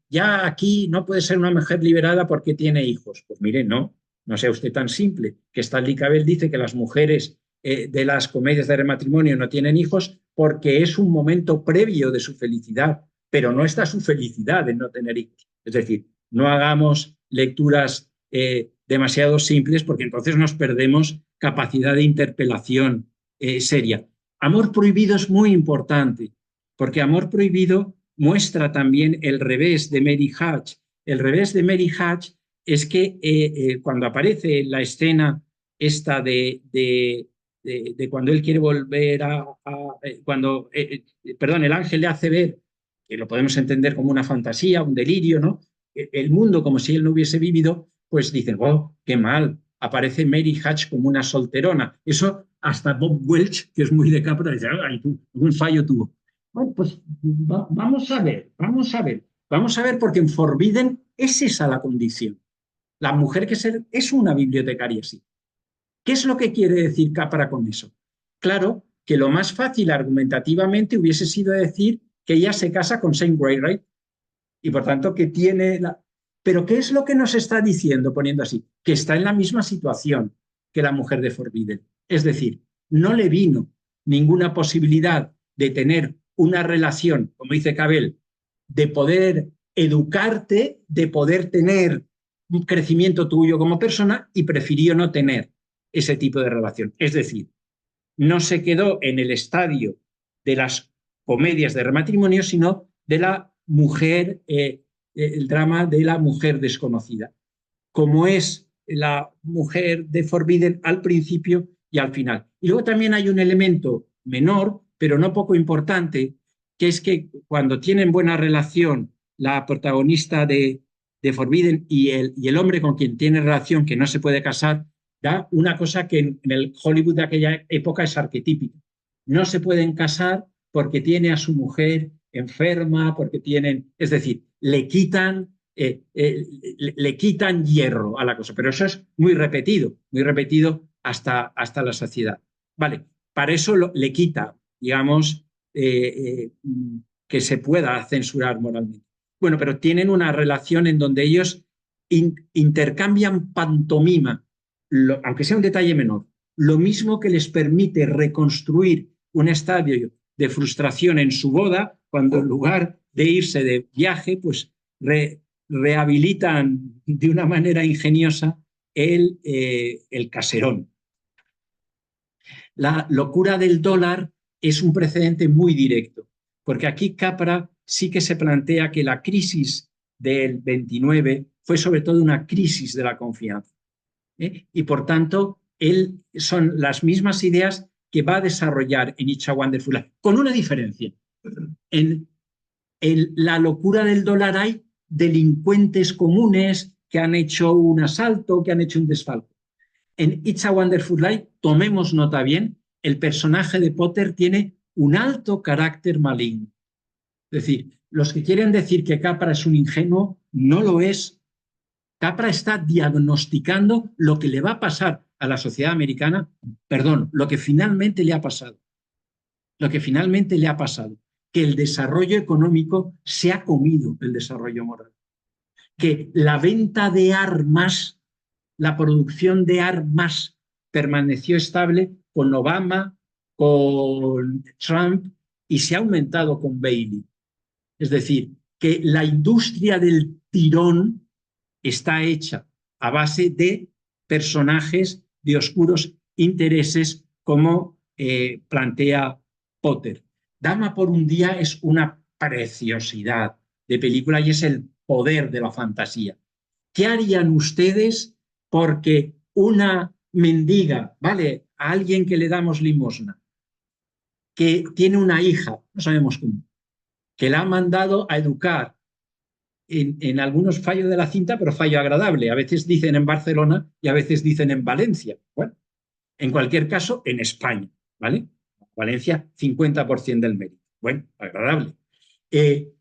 ya aquí no puede ser una mujer liberada porque tiene hijos. Pues mire, no sea usted tan simple, que Stanley Cavell dice que las mujeres de las comedias de matrimonio no tienen hijos porque es un momento previo de su felicidad, pero no está su felicidad en no tener hijos. Es decir, no hagamos lecturas demasiado simples, porque entonces nos perdemos capacidad de interpelación seria. Amor prohibido es muy importante, porque Amor prohibido muestra también el revés de Mary Hatch. El revés de Mary Hatch es que cuando aparece la escena esta de cuando él quiere volver perdón, el ángel le hace ver, que lo podemos entender como una fantasía, un delirio, ¿no? El mundo como si él no hubiese vivido, pues dicen: oh, qué mal, aparece Mary Hatch como una solterona. Eso hasta Bob Welch, que es muy de Capra, dice: ay, tú, un fallo tuvo. Bueno, pues vamos a ver, vamos a ver. Vamos a ver porque en Forbidden es esa la condición. La mujer que es una bibliotecaria, sí. ¿Qué es lo que quiere decir Capra con eso? Claro que lo más fácil argumentativamente hubiese sido decir que ella se casa con Saint Wainwright y por tanto que tiene la... Pero ¿qué es lo que nos está diciendo poniendo así? Que está en la misma situación que la mujer de Forbidden. Es decir, no le vino ninguna posibilidad de tener una relación, como dice Cabell, de poder educarte, de poder tener un crecimiento tuyo como persona y prefirió no tener ese tipo de relación. Es decir, no se quedó en el estadio de las comedias de matrimonio, sino de la mujer, el drama de la mujer desconocida, como es la mujer de Forbidden al principio y al final. Y luego también hay un elemento menor, pero no poco importante, que es que cuando tienen buena relación la protagonista de Forbidden y el hombre con quien tiene relación, que no se puede casar, da una cosa que en el Hollywood de aquella época es arquetípica. No se pueden casar porque tiene a su mujer enferma, porque tienen, es decir, le quitan hierro a la cosa, pero eso es muy repetido hasta la saciedad. Vale, para eso le quita, digamos, que se pueda censurar moralmente. Bueno, pero tienen una relación en donde ellos intercambian pantomima, aunque sea un detalle menor, lo mismo que les permite reconstruir un estadio de frustración en su boda, cuando en lugar de irse de viaje, pues rehabilitan de una manera ingeniosa el caserón. La locura del dólar es un precedente muy directo, porque aquí Capra sí que se plantea que la crisis del 29 fue sobre todo una crisis de la confianza. Y por tanto, son las mismas ideas que va a desarrollar en It's a Wonderful Life, con una diferencia. En la locura del dólar hay delincuentes comunes que han hecho un asalto, que han hecho un desfalco. En It's a Wonderful Life, tomemos nota bien, el personaje de Potter tiene un alto carácter maligno. Es decir, los que quieren decir que Capra es un ingenuo, no lo es. Capra está diagnosticando lo que le va a pasar a la sociedad americana, perdón, lo que finalmente le ha pasado. Lo que finalmente le ha pasado, que el desarrollo económico se ha comido el desarrollo moral. Que la venta de armas, la producción de armas permaneció estable con Obama, con Trump y se ha aumentado con Bailey. Es decir, que la industria del tirón está hecha a base de personajes de oscuros intereses como plantea Potter. Dama por un día es una preciosidad de película y es el poder de la fantasía. ¿Qué harían ustedes porque una mendiga, ¿vale? A alguien que le damos limosna, que tiene una hija, no sabemos cómo, que la ha mandado a educar en algunos fallos de la cinta, pero fallo agradable. A veces dicen en Barcelona y a veces dicen en Valencia. Bueno, en cualquier caso, en España, ¿vale? Valencia, 50% del mérito. Bueno, agradable. ¿Qué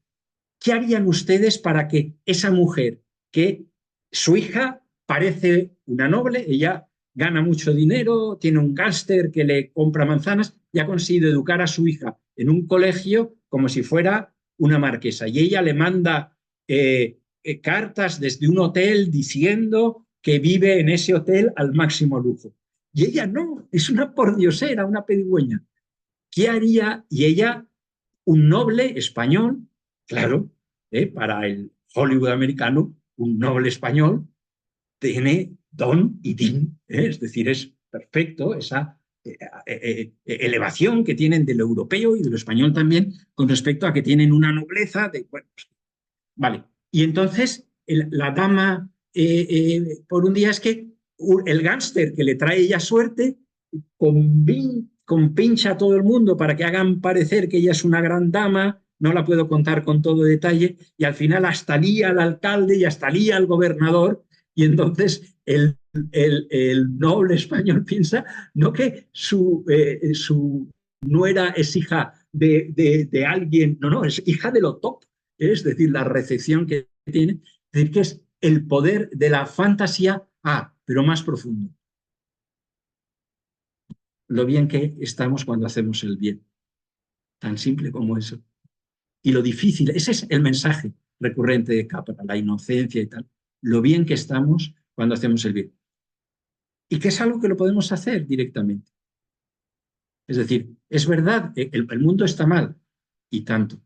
harían ustedes para que esa mujer, que su hija parece una noble, ella gana mucho dinero, tiene un gángster que le compra manzanas y ha conseguido educar a su hija en un colegio como si fuera una marquesa? Y ella le manda cartas desde un hotel diciendo que vive en ese hotel al máximo lujo. Y ella no, es una pordiosera, una pedigüeña. ¿Qué haría? Y ella, un noble español, claro, para el Hollywood americano, un noble español tiene don y din, es decir, es perfecto esa elevación que tienen de lo europeo y de lo español también con respecto a que tienen una nobleza de, bueno, pues, vale. Y entonces la dama por un día es que el gángster que le trae ella suerte compincha a todo el mundo para que hagan parecer que ella es una gran dama, no la puedo contar con todo detalle, y al final hasta lía al alcalde y hasta lía al gobernador, y entonces el noble español piensa no que su nuera es hija de alguien, no, es hija de lo top, es decir, la recepción que tiene, es decir, que es el poder de la fantasía, pero más profundo. Lo bien que estamos cuando hacemos el bien, tan simple como eso. Y lo difícil, ese es el mensaje recurrente de Capra, la inocencia y tal, lo bien que estamos cuando hacemos el bien. Y que es algo que lo podemos hacer directamente. Es decir, es verdad, el mundo está mal, y tanto.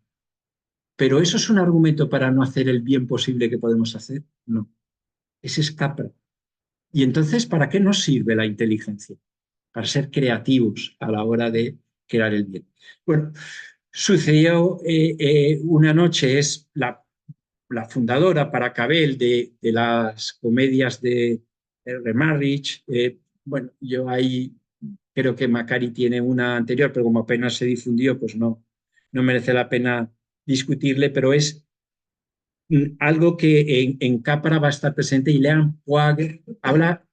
Pero ¿eso es un argumento para no hacer el bien posible que podemos hacer? No. Ese es Capra. Y entonces, ¿para qué nos sirve la inteligencia? Para ser creativos a la hora de crear el bien. Bueno, sucedió una noche, es la fundadora para Cabel de las comedias de Remarriage. Bueno, yo ahí creo que Macari tiene una anterior, pero como apenas se difundió, pues no merece la pena discutirle, pero es algo que en Capra va a estar presente, y Leanne Poage habla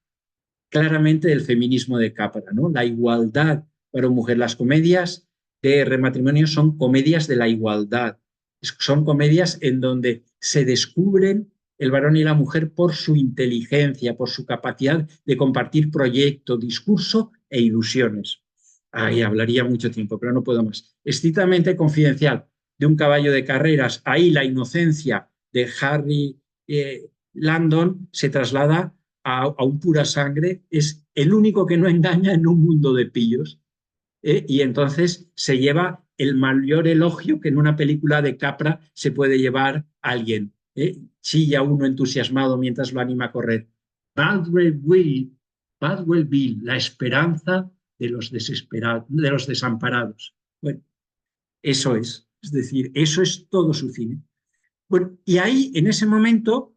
claramente del feminismo de Capra, ¿no? La igualdad para mujer. Las comedias de Rematrimonio son comedias de la igualdad, son comedias en donde se descubren el varón y la mujer por su inteligencia, por su capacidad de compartir proyecto, discurso e ilusiones. Ahí hablaría mucho tiempo, pero no puedo más. Estrictamente confidencial, de un caballo de carreras, ahí la inocencia de Harry Landon se traslada a un pura sangre, es el único que no engaña en un mundo de pillos, y entonces se lleva el mayor elogio que en una película de Capra se puede llevar a alguien. Chilla uno entusiasmado mientras lo anima a correr. Baldwin Bill, la esperanza de los desesperados, de los desamparados. Bueno, eso es decir, eso es todo su cine. Bueno, y ahí, en ese momento,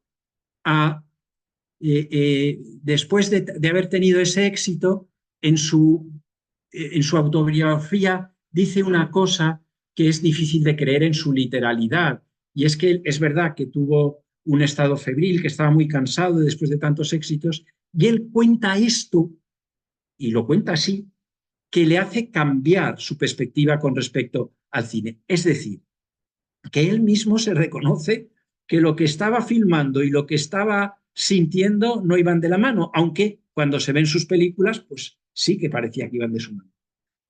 después de haber tenido ese éxito, en su autobiografía dice una cosa que es difícil de creer en su literalidad, y es que es verdad que tuvo un estado febril, que estaba muy cansado después de tantos éxitos, y él cuenta esto, y lo cuenta así, que le hace cambiar su perspectiva con respecto al cine. Es decir, que él mismo se reconoce que lo que estaba filmando y lo que estaba sintiendo no iban de la mano, aunque cuando se ven sus películas, pues sí que parecía que iban de su mano.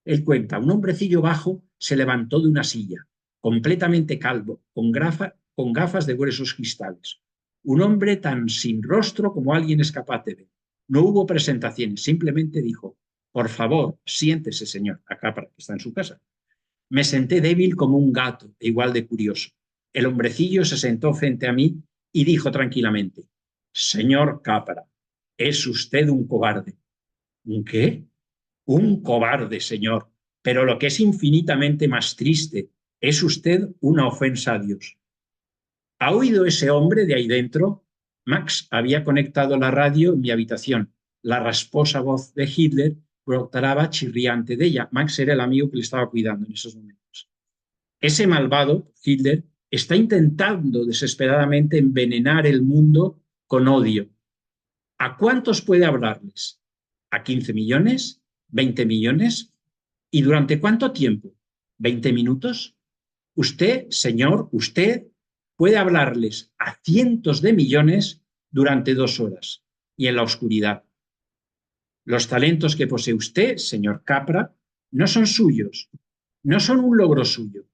Él cuenta, un hombrecillo bajo se levantó de una silla, completamente calvo, con gafas de gruesos cristales. Un hombre tan sin rostro como alguien es capaz de ver. No hubo presentaciones, simplemente dijo, por favor, siéntese, señor, acá para que está en su casa. Me senté débil como un gato, igual de curioso. El hombrecillo se sentó frente a mí y dijo tranquilamente, señor Capra, es usted un cobarde. ¿Un qué? Un cobarde, señor, pero lo que es infinitamente más triste, es usted una ofensa a Dios. ¿Ha oído ese hombre de ahí dentro? Max había conectado la radio en mi habitación. La rasposa voz de Hitler brotaba chirriante de ella. Max era el amigo que le estaba cuidando en esos momentos. Ese malvado, Hitler, está intentando desesperadamente envenenar el mundo con odio. ¿A cuántos puede hablarles? ¿A 15 millones? ¿20 millones? ¿Y durante cuánto tiempo? ¿20 minutos? Usted, señor, usted puede hablarles a cientos de millones durante 2 horas y en la oscuridad. Los talentos que posee usted, señor Capra, no son suyos, no son un logro suyo.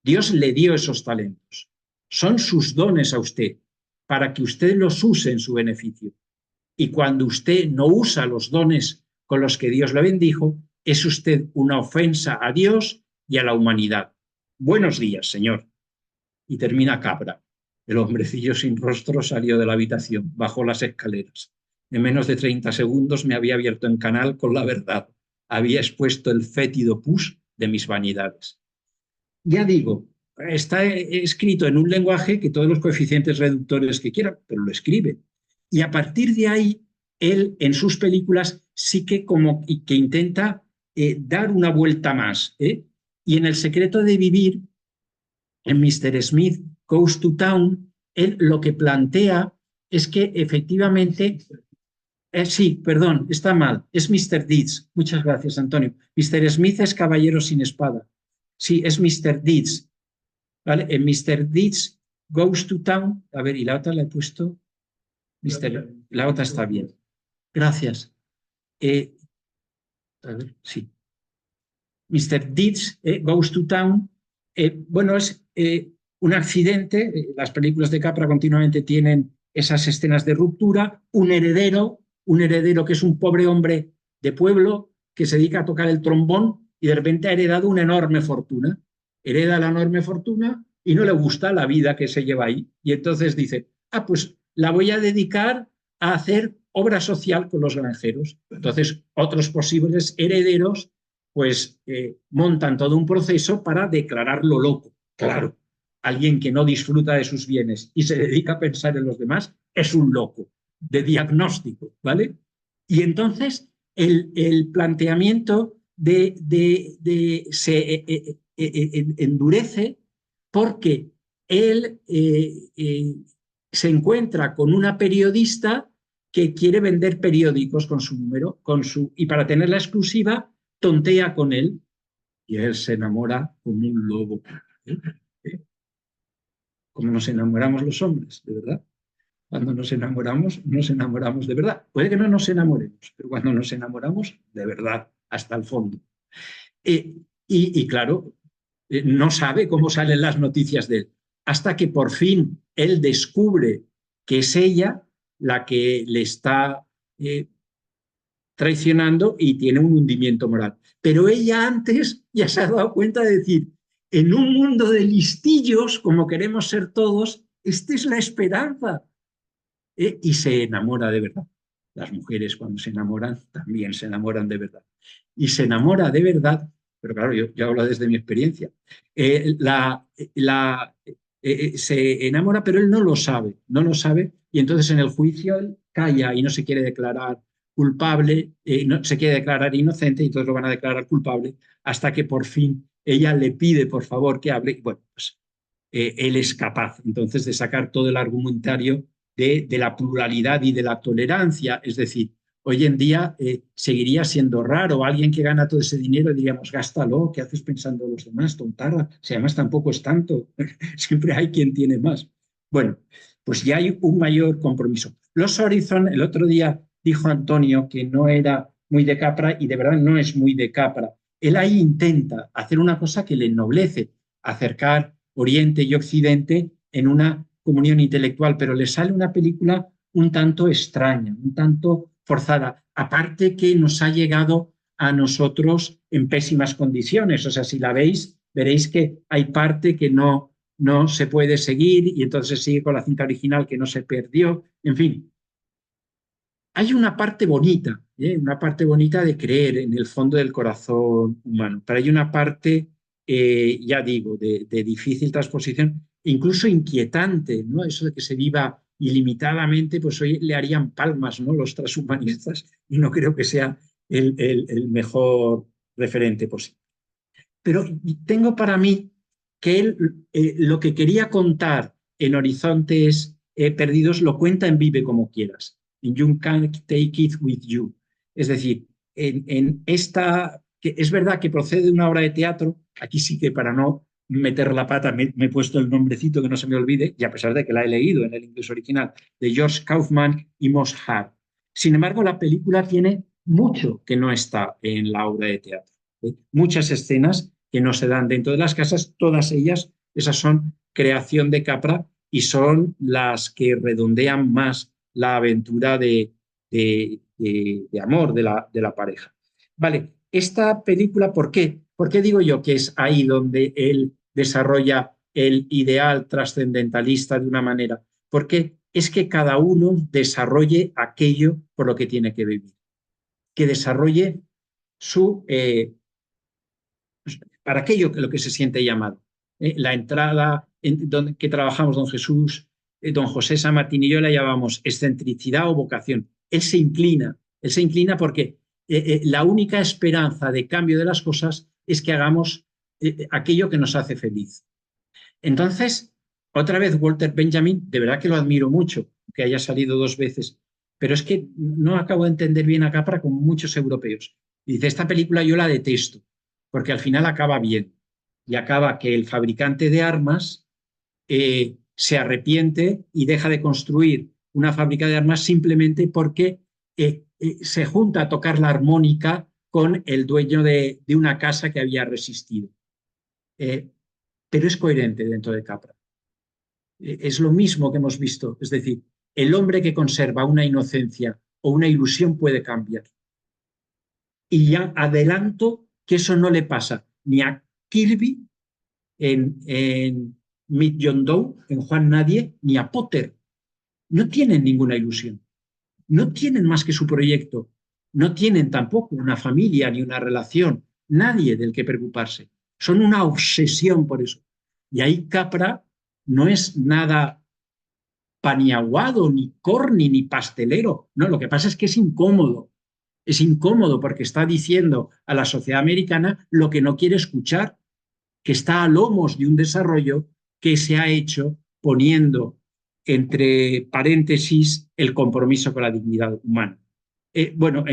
Dios le dio esos talentos. Son sus dones a usted para que usted los use en su beneficio. Y cuando usted no usa los dones con los que Dios le bendijo, es usted una ofensa a Dios y a la humanidad. Buenos días, señor. Y termina Capra. El hombrecillo sin rostro salió de la habitación, bajó las escaleras. En menos de 30 segundos me había abierto en canal con la verdad. Había expuesto el fétido pus de mis vanidades. Ya digo, está escrito en un lenguaje que todos los coeficientes reductores que quieran, pero lo escribe. Y a partir de ahí, él en sus películas sí que como que intenta dar una vuelta más. Y en El secreto de vivir, en Mr. Smith Goes to Town, él lo que plantea es que efectivamente... sí, perdón, está mal, es Mr. Deeds. Muchas gracias, Antonio. Mr. Smith es Caballero sin espada. Sí, es Mr. Deeds, ¿vale? En Mr. Deeds Goes to Town, a ver, y la otra la he puesto, la otra está bien. Gracias. A ver, sí. Mr. Deeds Goes to Town, bueno, es un accidente, las películas de Capra continuamente tienen esas escenas de ruptura, un heredero que es un pobre hombre de pueblo que se dedica a tocar el trombón y de repente ha heredado una enorme fortuna. Hereda la enorme fortuna y no le gusta la vida que se lleva ahí. Y entonces dice, pues la voy a dedicar a hacer obra social con los granjeros. Entonces, otros posibles herederos pues montan todo un proceso para declararlo loco. Claro, alguien que no disfruta de sus bienes y se dedica a pensar en los demás es un loco de diagnóstico, ¿vale? Y entonces el planteamiento se endurece porque él se encuentra con una periodista que quiere vender periódicos con su número, y para tener la exclusiva tontea con él y él se enamora como un lobo. Como nos enamoramos los hombres, de verdad. Cuando nos enamoramos de verdad. Puede que no nos enamoremos, pero cuando nos enamoramos, de verdad, hasta el fondo. Y claro, no sabe cómo salen las noticias de él, hasta que por fin él descubre que es ella la que le está traicionando y tiene un hundimiento moral. Pero ella antes ya se ha dado cuenta de decir, en un mundo de listillos, como queremos ser todos, esta es la esperanza. Y se enamora de verdad. Las mujeres cuando se enamoran también se enamoran de verdad. Y se enamora de verdad, pero claro, yo hablo desde mi experiencia. Se enamora, pero él no lo sabe, y entonces en el juicio él calla y no se quiere declarar culpable, no se quiere declarar inocente y entonces lo van a declarar culpable hasta que por fin ella le pide por favor que hable. Bueno, pues él es capaz entonces de sacar todo el argumentario de la pluralidad y de la tolerancia, es decir, hoy en día seguiría siendo raro alguien que gana todo ese dinero, diríamos, gástalo, ¿qué haces pensando en los demás? Tontarra, si además tampoco es tanto, siempre hay quien tiene más. Bueno, pues ya hay un mayor compromiso. Los Horizon, el otro día dijo Antonio que no era muy de Capra y de verdad no es muy de Capra. Él ahí intenta hacer una cosa que le ennoblece, acercar Oriente y Occidente en una comunión intelectual, pero le sale una película un tanto extraña, un tanto forzada, aparte que nos ha llegado a nosotros en pésimas condiciones. O sea, si la veis, veréis que hay parte que no se puede seguir y entonces se sigue con la cinta original que no se perdió. En fin, hay una parte bonita de creer en el fondo del corazón humano, pero hay una parte, ya digo, de difícil transposición, incluso inquietante, ¿no? Eso de que se viva ilimitadamente, pues hoy le harían palmas, ¿no?, los transhumanistas, y no creo que sea el mejor referente posible. Pero tengo para mí que él lo que quería contar en Horizontes Perdidos lo cuenta en Vive como quieras, en You Can Take It With You. Es decir, en esta, que es verdad que procede de una obra de teatro, aquí sí que para no meter la pata me he puesto el nombrecito que no se me olvide, y a pesar de que la he leído en el inglés original, de George Kaufman y Moss Hart. Sin embargo, la película tiene mucho que no está en la obra de teatro. Muchas escenas que no se dan dentro de las casas, todas ellas, esas son creación de Capra y son las que redondean más la aventura de amor de la pareja. Vale, esta película, ¿por qué? ¿Por qué digo yo que es ahí donde él desarrolla el ideal trascendentalista de una manera? Porque es que cada uno desarrolle aquello por lo que tiene que vivir, que desarrolle su para aquello que lo que se siente llamado. La entrada que trabajamos don Jesús, don José San Martín y yo la llamamos excentricidad o vocación. Él se inclina porque la única esperanza de cambio de las cosas es que hagamos aquello que nos hace feliz. Entonces, otra vez Walter Benjamin, de verdad que lo admiro mucho, que haya salido 2 veces, pero es que no acabo de entender bien a Capra como muchos europeos. Y dice, esta película yo la detesto, porque al final acaba bien. y acaba que el fabricante de armas se arrepiente y deja de construir una fábrica de armas simplemente porque se junta a tocar la armónica con el dueño de una casa que había resistido. Pero es coherente dentro de Capra. Es lo mismo que hemos visto, es decir, el hombre que conserva una inocencia o una ilusión puede cambiar. Y ya adelanto que eso no le pasa ni a Kirby en Meet John Doe, en Juan Nadie, ni a Potter. No tienen ninguna ilusión. No tienen más que su proyecto. No tienen tampoco una familia ni una relación. Nadie del que preocuparse. Son una obsesión por eso. Y ahí Capra no es nada paniaguado, ni corny, ni pastelero. No, lo que pasa es que es incómodo. Es incómodo porque está diciendo a la sociedad americana lo que no quiere escuchar, que está a lomos de un desarrollo que se ha hecho poniendo entre paréntesis el compromiso con la dignidad humana. Bueno,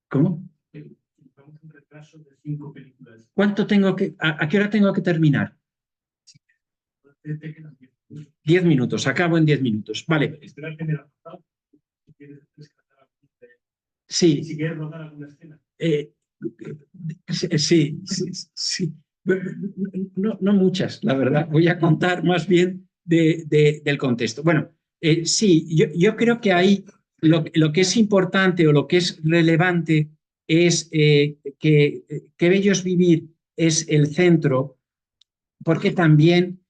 ¿Cómo? Un retraso de 5 películas. ¿Cuánto tengo que, a qué hora tengo que terminar? 10 minutos, acabo en 10 minutos. Vale. Sí. Si quieres rodar alguna escena. Sí. No muchas, la verdad. Voy a contar más bien del contexto. Bueno, sí, yo creo que ahí lo que es importante o lo que es relevante es que bello es vivir es el centro, porque también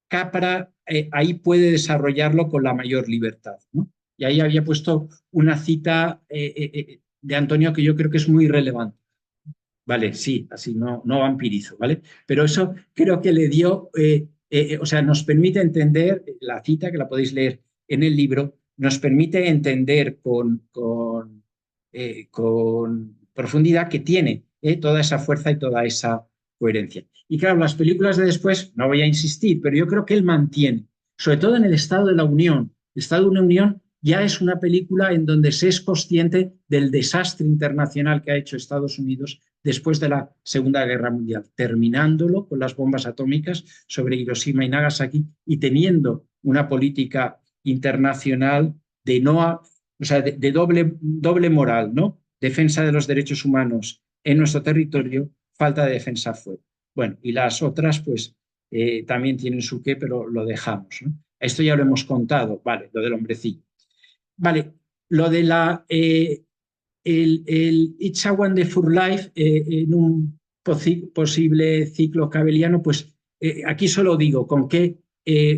Capra ahí puede desarrollarlo con la mayor libertad, ¿no? Y ahí había puesto una cita de Antonio que yo creo que es muy relevante. Vale, sí, así no vampirizo, ¿vale? Pero eso creo que le dio, o sea, nos permite entender, la cita que la podéis leer en el libro, nos permite entender con profundidad que tiene toda esa fuerza y toda esa coherencia. Y claro, las películas de después, no voy a insistir, pero yo creo que él mantiene, sobre todo en el Estado de la Unión. El Estado de una Unión ya es una película en donde se es consciente del desastre internacional que ha hecho Estados Unidos después de la Segunda Guerra Mundial, terminándolo con las bombas atómicas sobre Hiroshima y Nagasaki y teniendo una política internacional de de doble moral, ¿no? Defensa de los derechos humanos en nuestro territorio, falta de defensa fuera. Bueno, y las otras, pues, también tienen su qué, pero lo dejamos, ¿no? Esto ya lo hemos contado, vale, lo del hombrecillo. Vale, lo de el It's a Wonderful Life en un posible ciclo cabeliano, pues aquí solo digo con qué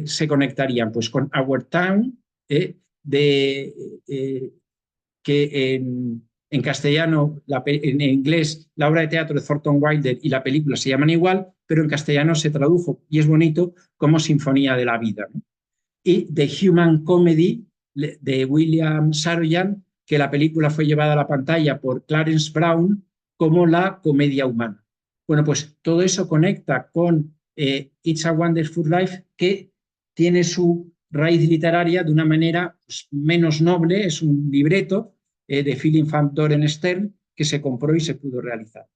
se conectarían, pues con Our Town, que en castellano, en inglés, la obra de teatro de Thornton Wilder y la película se llaman igual, pero en castellano se tradujo, y es bonito, como Sinfonía de la Vida, ¿no? Y The Human Comedy de William Saroyan, que la película fue llevada a la pantalla por Clarence Brown como la comedia humana. Bueno, pues todo eso conecta con It's a Wonderful Life, que tiene su raíz literaria de una manera pues, menos noble, es un libreto de Philip van Doren Stern que se compró y se pudo realizar.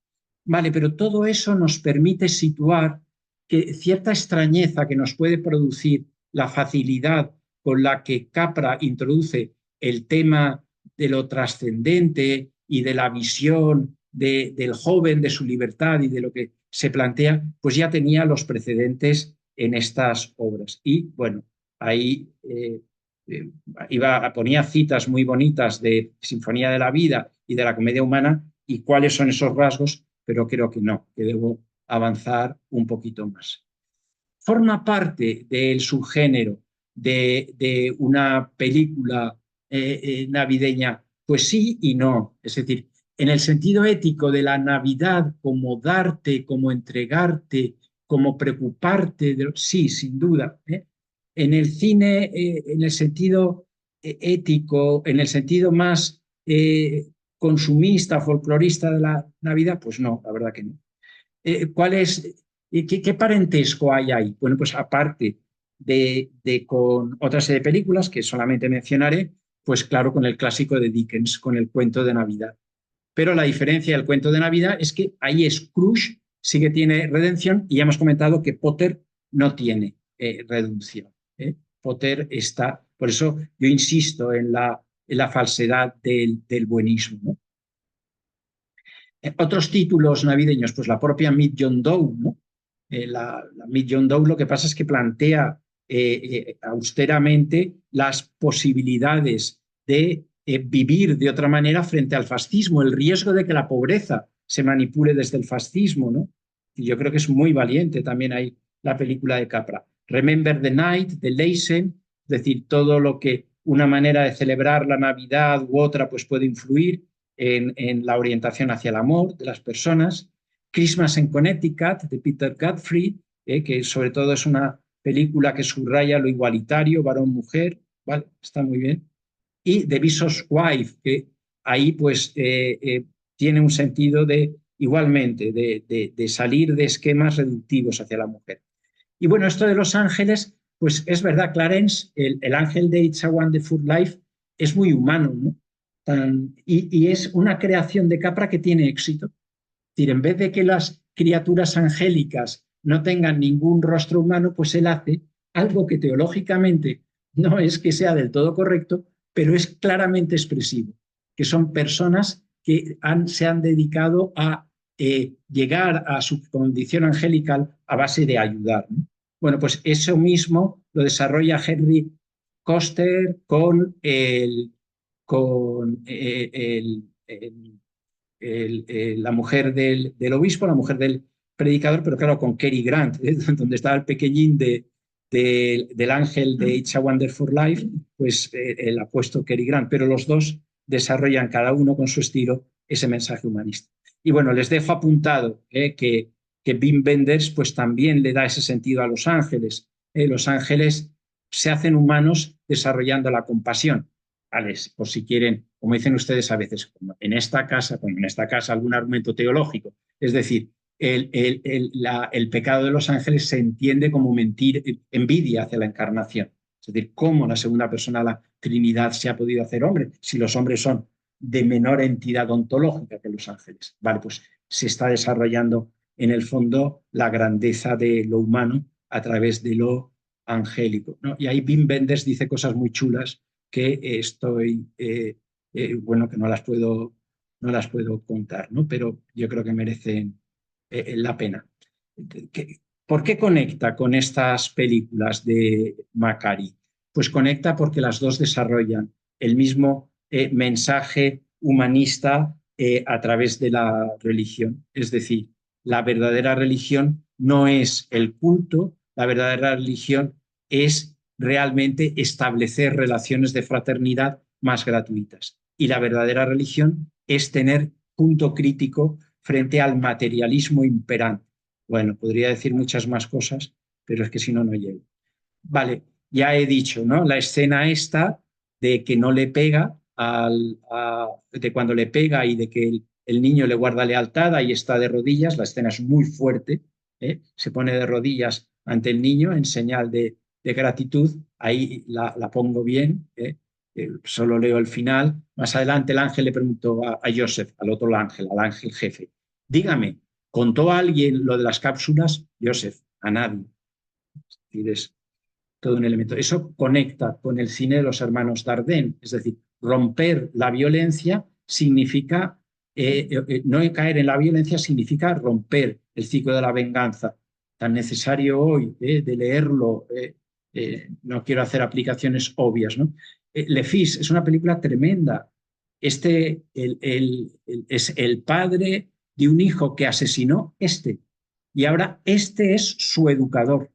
Vale, pero todo eso nos permite situar que cierta extrañeza que nos puede producir la facilidad con la que Capra introduce el tema de lo trascendente y de la visión del joven, de su libertad y de lo que se plantea, pues ya tenía los precedentes en estas obras. Y bueno, ahí ponía citas muy bonitas de Sinfonía de la Vida y de la comedia humana y cuáles son esos rasgos, pero creo que no, que debo avanzar un poquito más. Forma parte del subgénero de una película navideña, pues sí y no. Es decir, en el sentido ético de la Navidad como darte, como entregarte, como preocuparte, sí, sin duda. En el cine, en el sentido ético, en el sentido más consumista, folclorista de la Navidad, pues no, la verdad que no. ¿Cuál es, qué parentesco hay ahí? Bueno, pues aparte de con otra serie de películas que solamente mencionaré, pues claro, con el clásico de Dickens, con el cuento de Navidad. Pero la diferencia del cuento de Navidad es que ahí Scrooge sí que tiene redención y ya hemos comentado que Potter no tiene redención. Potter está, por eso yo insisto en la falsedad del buenismo, ¿no? Otros títulos navideños, pues la propia Meet John Doe, ¿no? La Meet John Doe lo que pasa es que plantea austeramente las posibilidades de vivir de otra manera frente al fascismo, el riesgo de que la pobreza se manipule desde el fascismo, ¿no? Y yo creo que es muy valiente también ahí la película de Capra. Remember the Night, de Leysen, es decir, todo lo que una manera de celebrar la Navidad u otra pues puede influir en la orientación hacia el amor de las personas. Christmas in Connecticut, de Peter Godfrey, que sobre todo es una película que subraya lo igualitario, varón-mujer, ¿vale? Está muy bien. Y The Bishop's Wife, que ahí pues tiene un sentido de, igualmente, de salir de esquemas reductivos hacia la mujer. Y bueno, esto de los ángeles, pues es verdad, Clarence, el ángel de It's a Wonderful Life es muy humano, ¿no? Y es una creación de Capra que tiene éxito. Es decir, en vez de que las criaturas angélicas no tengan ningún rostro humano, pues él hace algo que teológicamente no es que sea del todo correcto, pero es claramente expresivo, que son personas que se han dedicado a llegar a su condición angelical a base de ayudar, ¿no? Bueno, pues eso mismo lo desarrolla Henry Koster con la mujer del obispo, la mujer del predicador, pero claro, con Cary Grant, donde estaba el pequeñín del ángel de It's a Wonderful Life, pues el apuesto Cary Grant, pero los dos desarrollan cada uno con su estilo ese mensaje humanista. Y bueno, les dejo apuntado que Wim Wenders pues también le da ese sentido a los ángeles. Los ángeles se hacen humanos desarrollando la compasión. ¿Vale? Por si quieren, como dicen ustedes a veces, como en esta casa algún argumento teológico. Es decir, el pecado de los ángeles se entiende como envidia hacia la encarnación. Es decir, cómo la segunda persona de la Trinidad se ha podido hacer hombre, si los hombres son de menor entidad ontológica que los ángeles. Vale, pues se está desarrollando en el fondo la grandeza de lo humano a través de lo angélico, ¿no? Y ahí Wim Wenders dice cosas muy chulas que bueno, que no las puedo contar, ¿no? Pero yo creo que merecen la pena. ¿Por qué conecta con estas películas de Macari? Pues conecta porque las dos desarrollan el mismo mensaje humanista a través de la religión. Es decir, la verdadera religión no es el culto, la verdadera religión es realmente establecer relaciones de fraternidad más gratuitas. Y la verdadera religión es tener punto crítico frente al materialismo imperante. Bueno, podría decir muchas más cosas, pero es que si no, no llego. Vale, ya he dicho, ¿no? La escena esta de que no le pega, de cuando le pega y de que el niño le guarda lealtad, ahí está de rodillas, la escena es muy fuerte, se pone de rodillas ante el niño en señal de gratitud, ahí la pongo bien, solo leo el final. Más adelante el ángel le preguntó a Joseph, al otro ángel, al ángel jefe, dígame, ¿contó a alguien lo de las cápsulas? Joseph, a nadie. Es todo un elemento. Eso conecta con el cine de los hermanos Dardenne, es decir, romper la violencia significa, no caer en la violencia significa romper el ciclo de la venganza, tan necesario hoy de leerlo. No quiero hacer aplicaciones obvias, ¿no? Le Fils es una película tremenda. Es el padre de un hijo que asesinó y ahora este es su educador.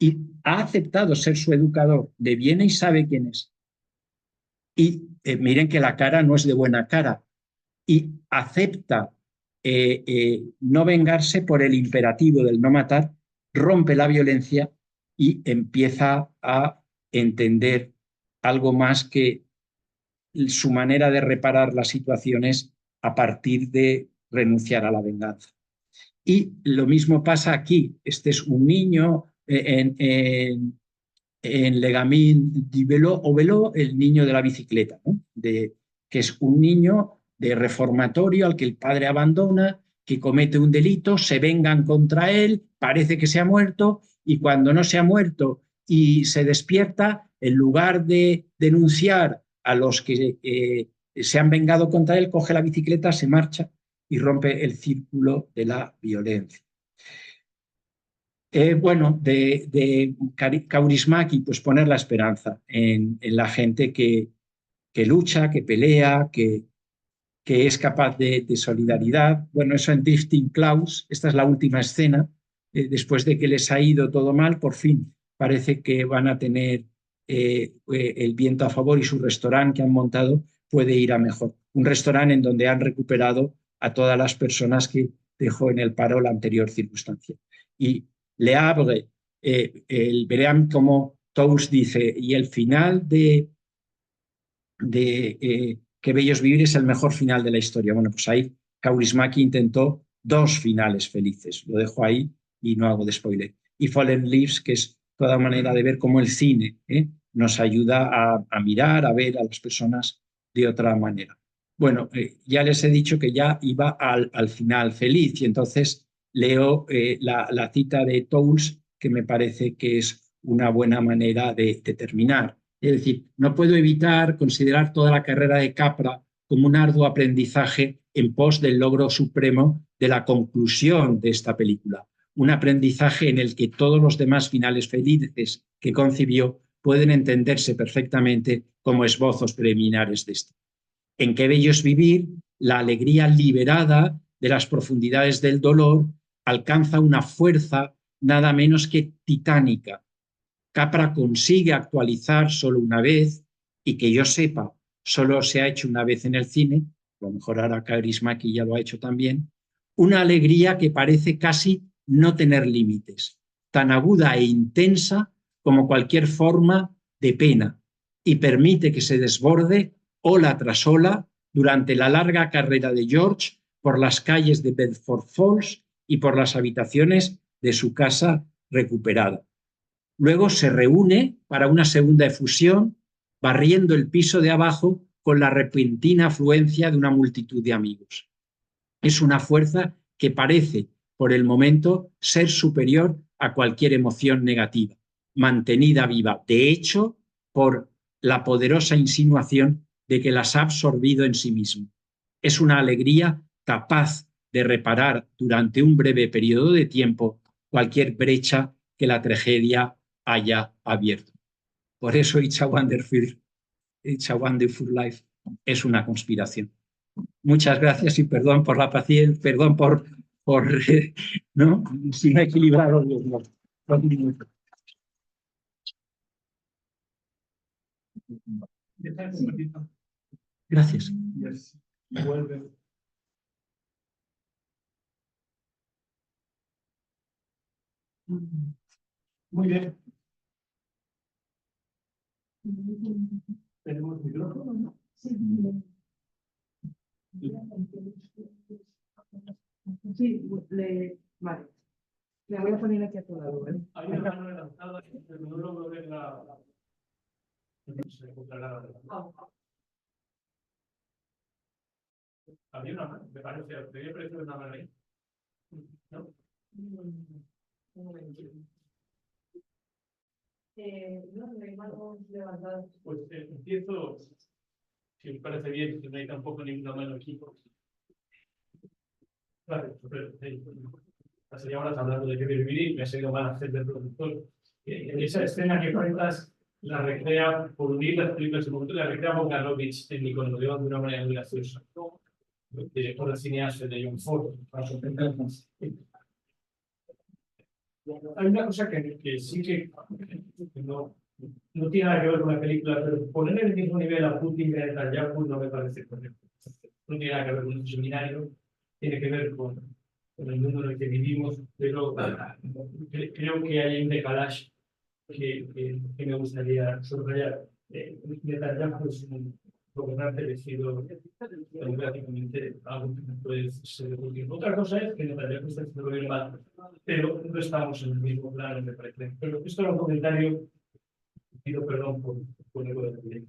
Y ha aceptado ser su educador, le viene y sabe quién es. Y miren que la cara no es de buena cara. Y acepta no vengarse por el imperativo del no matar, rompe la violencia y empieza a entender algo más que su manera de reparar las situaciones a partir de renunciar a la venganza. Y lo mismo pasa aquí. Este es un niño en Legamin di Velo, o Velo, el niño de la bicicleta, ¿no? Que es un niño de reformatorio al que el padre abandona, que comete un delito, se vengan contra él, parece que se ha muerto, y cuando no se ha muerto y se despierta, en lugar de denunciar a los que se han vengado contra él, coge la bicicleta, se marcha y rompe el círculo de la violencia. Bueno, de Kaurismäki, pues poner la esperanza en la gente que lucha, que pelea, que es capaz de solidaridad. Bueno, eso en Drifting Clouds, esta es la última escena, después de que les ha ido todo mal, por fin parece que van a tener el viento a favor y su restaurante que han montado puede ir a mejor. Un restaurante en donde han recuperado a todas las personas que dejó en el paro la anterior circunstancia. Y Le Havre, verán como Tous dice, y el final de Qué bello es vivir es el mejor final de la historia. Bueno, pues ahí Kaurismäki intentó dos finales felices. Lo dejo ahí y no hago de spoiler. Y Fallen Leaves, que es toda manera de ver cómo el cine nos ayuda a mirar, a ver a las personas de otra manera. Bueno, ya les he dicho que ya iba al final feliz y entonces leo la cita de Tous, que me parece que es una buena manera de terminar. Es decir, no puedo evitar considerar toda la carrera de Capra como un arduo aprendizaje en pos del logro supremo de la conclusión de esta película. Un aprendizaje en el que todos los demás finales felices que concibió pueden entenderse perfectamente como esbozos preliminares de este. En Qué bello es vivir, la alegría liberada de las profundidades del dolor alcanza una fuerza nada menos que titánica. Capra consigue actualizar solo una vez y que yo sepa, solo se ha hecho una vez en el cine, a lo mejor ahora Kaurismäki ya lo ha hecho también, una alegría que parece casi no tener límites, tan aguda e intensa como cualquier forma de pena, y permite que se desborde ola tras ola durante la larga carrera de George por las calles de Bedford Falls y por las habitaciones de su casa recuperada. Luego se reúne para una segunda efusión, barriendo el piso de abajo con la repentina afluencia de una multitud de amigos. Es una fuerza que parece, por el momento, ser superior a cualquier emoción negativa, mantenida viva, de hecho, por la poderosa insinuación de que las ha absorbido en sí mismo. Es una alegría capaz de reparar durante un breve periodo de tiempo cualquier brecha que la tragedia haya abierto. Por eso It's a Wonderful Life es una conspiración. Muchas gracias y perdón por la paciencia, perdón por ¿no? Si no he equilibrado los minutos. Gracias. Muy bien. ¿Tenemos micrófono, no? Sí, vale. Le voy a poner aquí a tu lado, ¿vale? Hay una mano levantada, pero no logro ver la... No se encontrará la... Había una mano, me parece, debía aparecer una mano ahí. ¿No? Pues empiezo, si me parece bien, que no hay tampoco ninguna mano aquí. Vale, pasaría horas hablando de Qué bello es vivir y me ha sido mal hacer del productor. Esa escena que cuentas la recrea, por unir las películas de momento, la recrea Bogdanovich en Nickelodeon de una manera muy graciosa. Director de cineasta de John Ford. Hay una cosa que sí que no tiene nada que ver con la película, pero poner en el mismo nivel a Putin y a Netanyahu no me parece correcto. No tiene nada que ver con un seminario, tiene que ver con el mundo en el que vivimos, pero creo que hay un decalaje que me gustaría subrayar. Netanyahu es un gobernante elegido democráticamente, algo que no puede ser discutido. Otra cosa es que Netanyahu está haciendo bien mal, pero no estamos en el mismo plano, me parece. Pero esto era un comentario pido perdón por ponerlo de pie.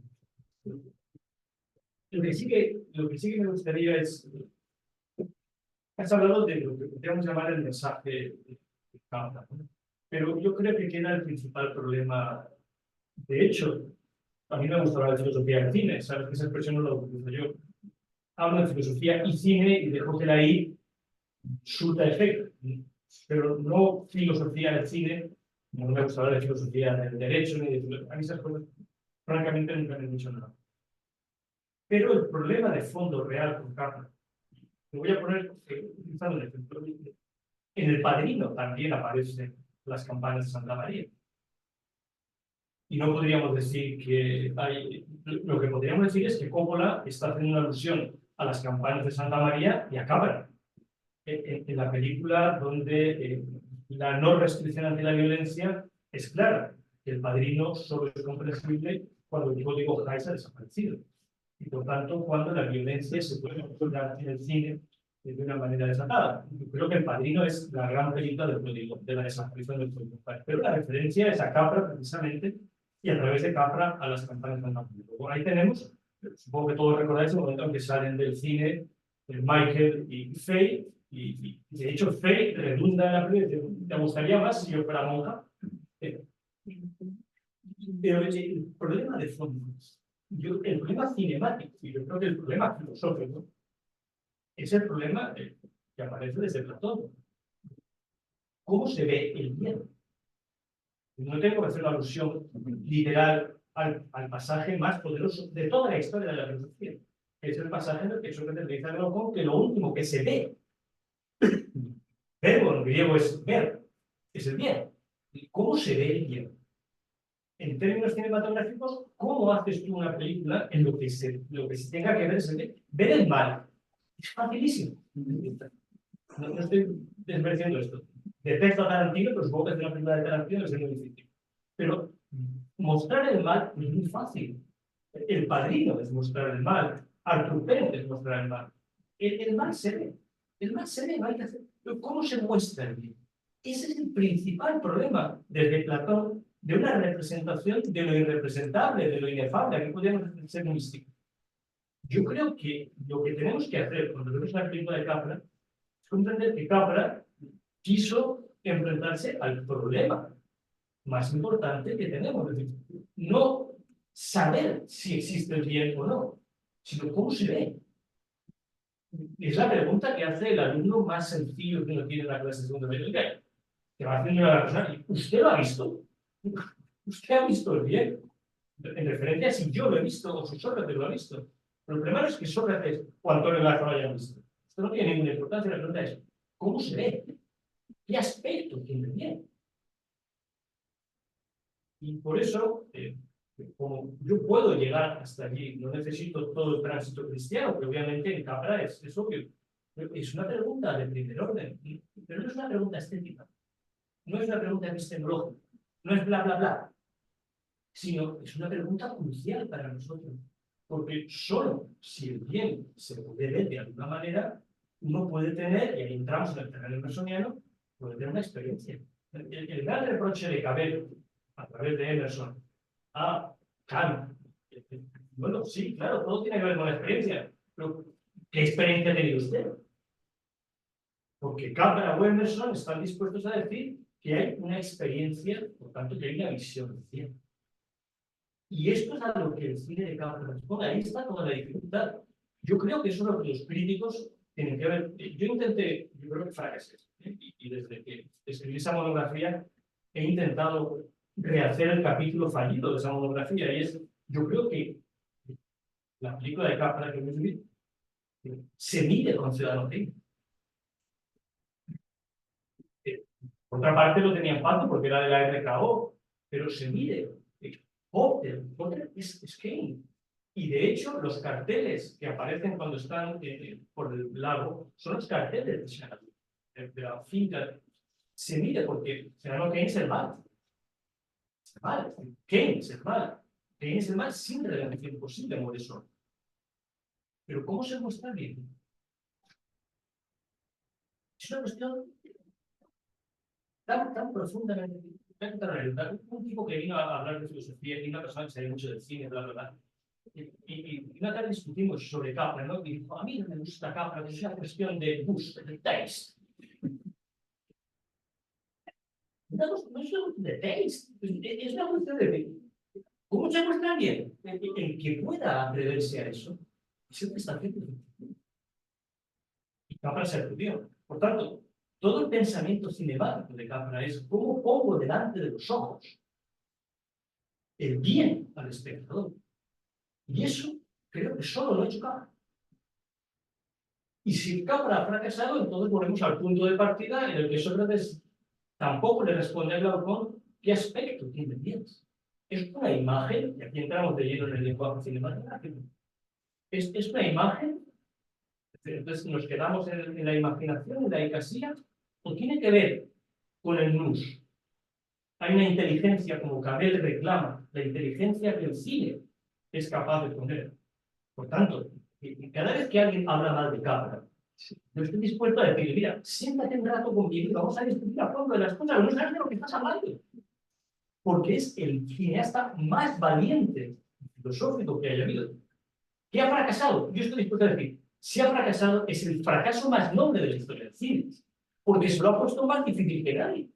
Lo que sí que me gustaría es, has hablado de lo que podríamos llamar el mensaje de cámara, ¿no? Pero yo creo que queda el principal problema. De hecho, a mí me gusta hablar de filosofía del cine, sabes que esa expresión no la utilizo yo. Hablo de filosofía y cine y dejo que de ahí surta efecto, pero no filosofía del cine, no me gusta hablar de filosofía del derecho, ni de filosofía, a mí esas cosas, francamente, nunca me han dicho nada. Pero el problema de fondo real con Capra, lo voy a poner utilizando el ejemplo, en El Padrino también aparecen las campanas de Santa María. Y no podríamos decir que hay, lo que podríamos decir es que Coppola está haciendo una alusión a las campanas de Santa María y a Capra. En la película donde la no restricción ante la violencia es clara. El Padrino solo es comprensible cuando el código Hays ha desaparecido. Y por tanto, cuando la violencia se puede controlar en el cine de una manera desatada. Yo creo que El Padrino es la gran película del código, de la desaparición del código Hays. Pero la referencia es a Capra, precisamente, y a través de Capra a las campanas de Santa María. Ahí tenemos, supongo que todos recordáis el momento en que salen del cine Michael y Faye, y de hecho Faye redunda en la película, te gustaría más si yo fuera monja. Pero el problema de fondo, el problema cinemático, y yo creo que el problema filosófico, es el problema que aparece desde Platón. ¿Cómo se ve el miedo? No tengo que hacer una alusión literal al pasaje más poderoso de toda la historia de la filosofía, que es el pasaje en el que Sócrates le dice a Glaucón que lo último que se ve, verbo en griego es ver, es el miedo. ¿Cómo se ve el miedo? En términos cinematográficos, ¿cómo haces tú una película en lo que se tenga que ver es ver el mal? Es facilísimo. No estoy desmereciendo esto. Detesto a Tarantino, pero supongo que hacer una película de Tarantino es muy difícil. Pero mostrar el mal es muy fácil. El Padrino es mostrar el mal. Arthur Penn es mostrar el mal. El mal se ve. El mal se ve, no hay que hacer. Pero ¿cómo se muestra el bien? Ese es el principal problema desde Platón de una representación de lo irrepresentable, de lo inefable. Aquí podríamos ser místicos. Yo creo que lo que tenemos que hacer cuando vemos la película de Capra es comprender que Capra quiso enfrentarse al problema más importante que tenemos. Es decir, no saber si existe el bien o no, sino cómo se ve. Es la pregunta que hace el alumno más sencillo que uno tiene en la clase de segundo medio, que va haciendo una persona. ¿Usted lo ha visto? ¿Usted ha visto el bien? En referencia a si yo lo he visto o si Sócrates lo ha visto. Pero el problema es que Sócrates o Antonio Lázaro lo hayan visto. Esto no tiene ninguna importancia. La pregunta es, ¿cómo se ve? ¿Qué aspecto tiene el bien? Y por eso, como yo puedo llegar hasta allí, no necesito todo el tránsito cristiano, que obviamente en Capra es obvio. Es una pregunta de primer orden, pero no es una pregunta estética, no es una pregunta epistemológica, no es bla, bla, bla, sino es una pregunta crucial para nosotros. Porque solo si el bien se puede ver de alguna manera, uno puede tener, y ahí entramos en el terreno emersoniano, puede tener una experiencia. El gran reproche de Cabello, a través de Emerson, a Kant, bueno, sí, claro, todo tiene que ver con la experiencia, pero ¿qué experiencia ha tenido usted? Porque Capra o Emerson están dispuestos a decir que hay una experiencia, por tanto, que hay una visión del cielo. Y esto es a lo que el cine de Capra responde. Ahí está toda la dificultad. Yo creo que eso es lo que los críticos tienen que ver. Yo creo que fracasé. Y desde que escribí esa monografía, he intentado rehacer el capítulo fallido de esa monografía. Y es, yo creo que la película de Capra que hemos visto se mide con Ciudadano Kane. Por otra parte, lo tenían fácil porque era de la RKO, pero se mide. Potter es Kane. Y de hecho, los carteles que aparecen cuando están por el lago son los carteles de la finca. Se mide porque Ciudadano Kane es el mal. Es el mal. Kane es el mal. Kane es el mal sin relación posible, muere solo. Pero ¿cómo se muestra bien? Es una cuestión tan profundamente voy a contar una anécdota. Un tipo que vino a hablar de filosofía, y una persona que sabe mucho del cine, bla, bla, bla. Y una tarde discutimos sobre Capra, ¿no? Y dijo, a mí no me gusta Capra, que es una cuestión de gusto, de taste. No es una cuestión de taste, es una cuestión de... ¿Cómo se muestra alguien? El que pueda atreverse a eso, siempre está haciendo. Y Capra se atrevió. Por tanto, todo el pensamiento cinemático de Capra es cómo pongo delante de los ojos el bien al espectador. Y eso creo que solo lo ha hecho Capra. Y si Capra ha fracasado, entonces volvemos al punto de partida en el que Sócrates tampoco le responde a Glaucón qué aspecto tiene bien. Es una imagen, y aquí entramos de lleno en el lenguaje cinematográfico, es una imagen, entonces nos quedamos en la imaginación, en la icasía, o tiene que ver con el nous. Hay una inteligencia, como Cabel reclama, la inteligencia que el cine es capaz de poner. Por tanto, cada vez que alguien habla mal de Capra, yo estoy dispuesto a decir, mira, siéntate un rato conmigo y vamos a discutir a fondo de las cosas, no sabes de lo que estás hablando. Porque es el cineasta más valiente y filosófico que haya habido. ¿Qué ha fracasado? Yo estoy dispuesto a decir, si ha fracasado, es el fracaso más noble de la historia del cine, porque se lo ha puesto más difícil que nadie.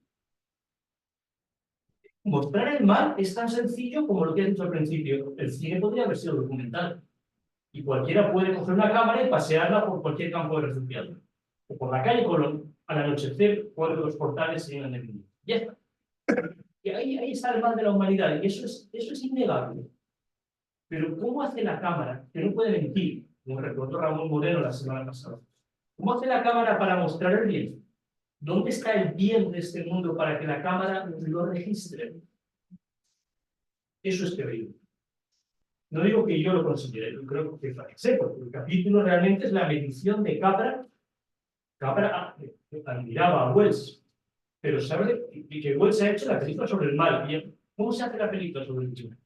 Mostrar el mal es tan sencillo como lo que he dicho al principio. El cine podría haber sido documental. Y cualquiera puede coger una cámara y pasearla por cualquier campo de refugiados. O por la calle Colón, al anochecer, cuando los portales se llenan de niños. Ya está. Y ahí está el mal de la humanidad, y eso es innegable. Pero ¿cómo hace la cámara, que no puede mentir, como recordó Ramón Moreno la semana pasada? ¿Cómo hace la cámara para mostrar el bien? ¿Dónde está el bien de este mundo para que la cámara lo registre? Eso es terrible. No digo que yo lo considere, yo creo que fracasé, porque el capítulo realmente es la medición de Capra. Capra admiraba a Wells, pero sabe que Wells ha hecho la película sobre el mal. ¿Y cómo se hace la película sobre el bien?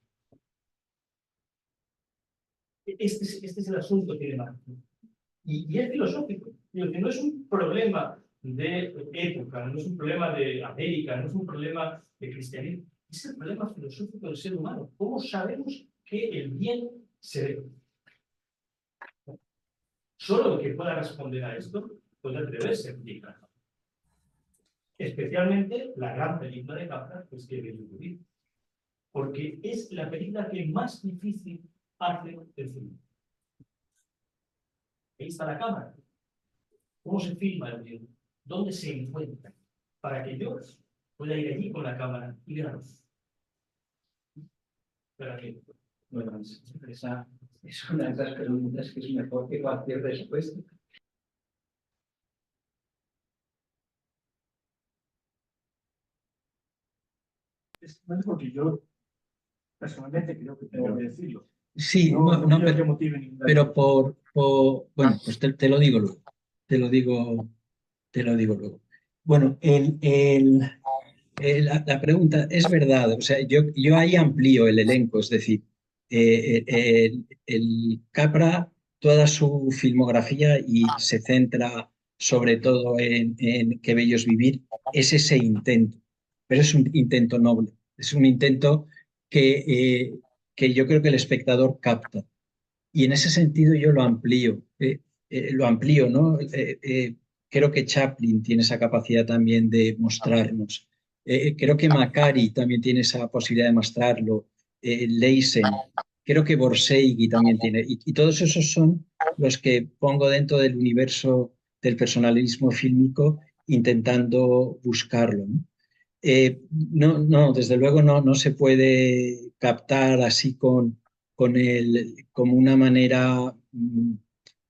Este es el asunto cinemático. Y es filosófico. No es un problema de época, no es un problema de América, no es un problema de cristianismo. Es el problema filosófico del ser humano. ¿Cómo sabemos que el bien se ve? Solo el que pueda responder a esto puede atreverse a explicar. Especialmente la gran película de Capra, que es que vivir. Porque es la película que más difícil hace el cine. Ahí está la cámara. ¿Cómo se filma el video? ¿Dónde se encuentra? Para que yo pueda ir allí con la cámara y verlos. ¿Para qué? Bueno, esa es una de esas preguntas que es mejor que cualquier respuesta. No es porque yo personalmente creo que tengo que decirlo. Sí, No creo pero, que motive ninguna. pero bueno, pues te lo digo luego. Te lo digo luego. Bueno, la pregunta es verdad. O sea, yo ahí amplío el elenco, es decir, el Capra, toda su filmografía y se centra sobre todo en Qué bello es vivir, es ese intento. Pero es un intento noble, es un intento que, que yo creo que el espectador capta. Y en ese sentido yo lo amplío, ¿no? Creo que Chaplin tiene esa capacidad también de mostrarnos. Creo que Macari también tiene esa posibilidad de mostrarlo. Leisen, creo que Borseigui también tiene. Y todos esos son los que pongo dentro del universo del personalismo fílmico intentando buscarlo, ¿no? Desde luego no se puede captar así como una manera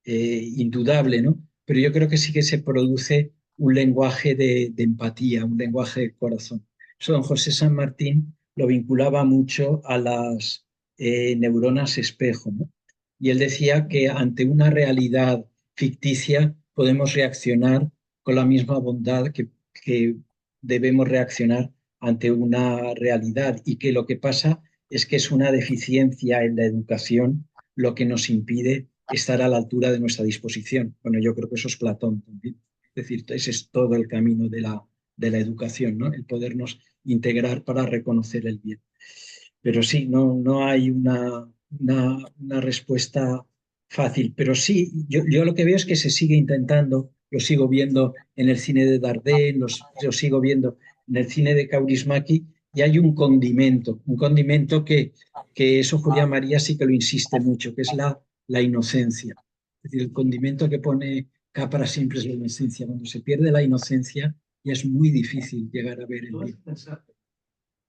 indudable, ¿no? Pero yo creo que sí que se produce un lenguaje de empatía, un lenguaje de corazón. Eso don José San Martín lo vinculaba mucho a las neuronas espejo, ¿no? Y él decía que ante una realidad ficticia podemos reaccionar con la misma bondad que debemos reaccionar ante una realidad y que lo que pasa es que es una deficiencia en la educación lo que nos impide estar a la altura de nuestra disposición. Bueno, yo creo que eso es Platón también. Es decir, ese es todo el camino de la educación, ¿no? El podernos integrar para reconocer el bien. Pero sí, no hay una respuesta fácil. Pero sí, yo lo que veo es que se sigue intentando, lo sigo viendo en el cine de Dardenne, lo sigo viendo en el cine de Kaurismäki, y hay un condimento que eso Julia María sí que lo insiste mucho, que es la inocencia. Es decir, el condimento que pone Capra siempre es la inocencia. Cuando se pierde la inocencia, ya es muy difícil llegar a ver el Todo es bien. pensar.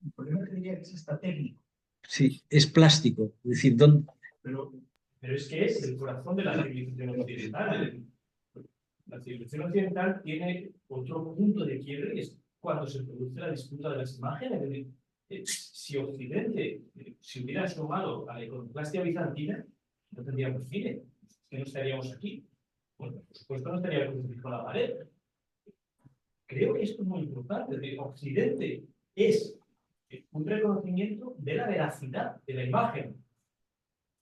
El problema que diría que es hasta técnico, Sí, es plástico. Es decir, Pero es que es el corazón de la civilización occidental. La civilización occidental tiene otro punto de quiebre, es cuando se produce la disputa de las imágenes. Es decir, si Occidente se hubiera sumado a la iconoclastia bizantina, no tendríamos cine, que no estaríamos aquí. Bueno, por supuesto, no estaría el crucifijo en la pared. Creo que esto es muy importante. Occidente es un reconocimiento de la veracidad de la imagen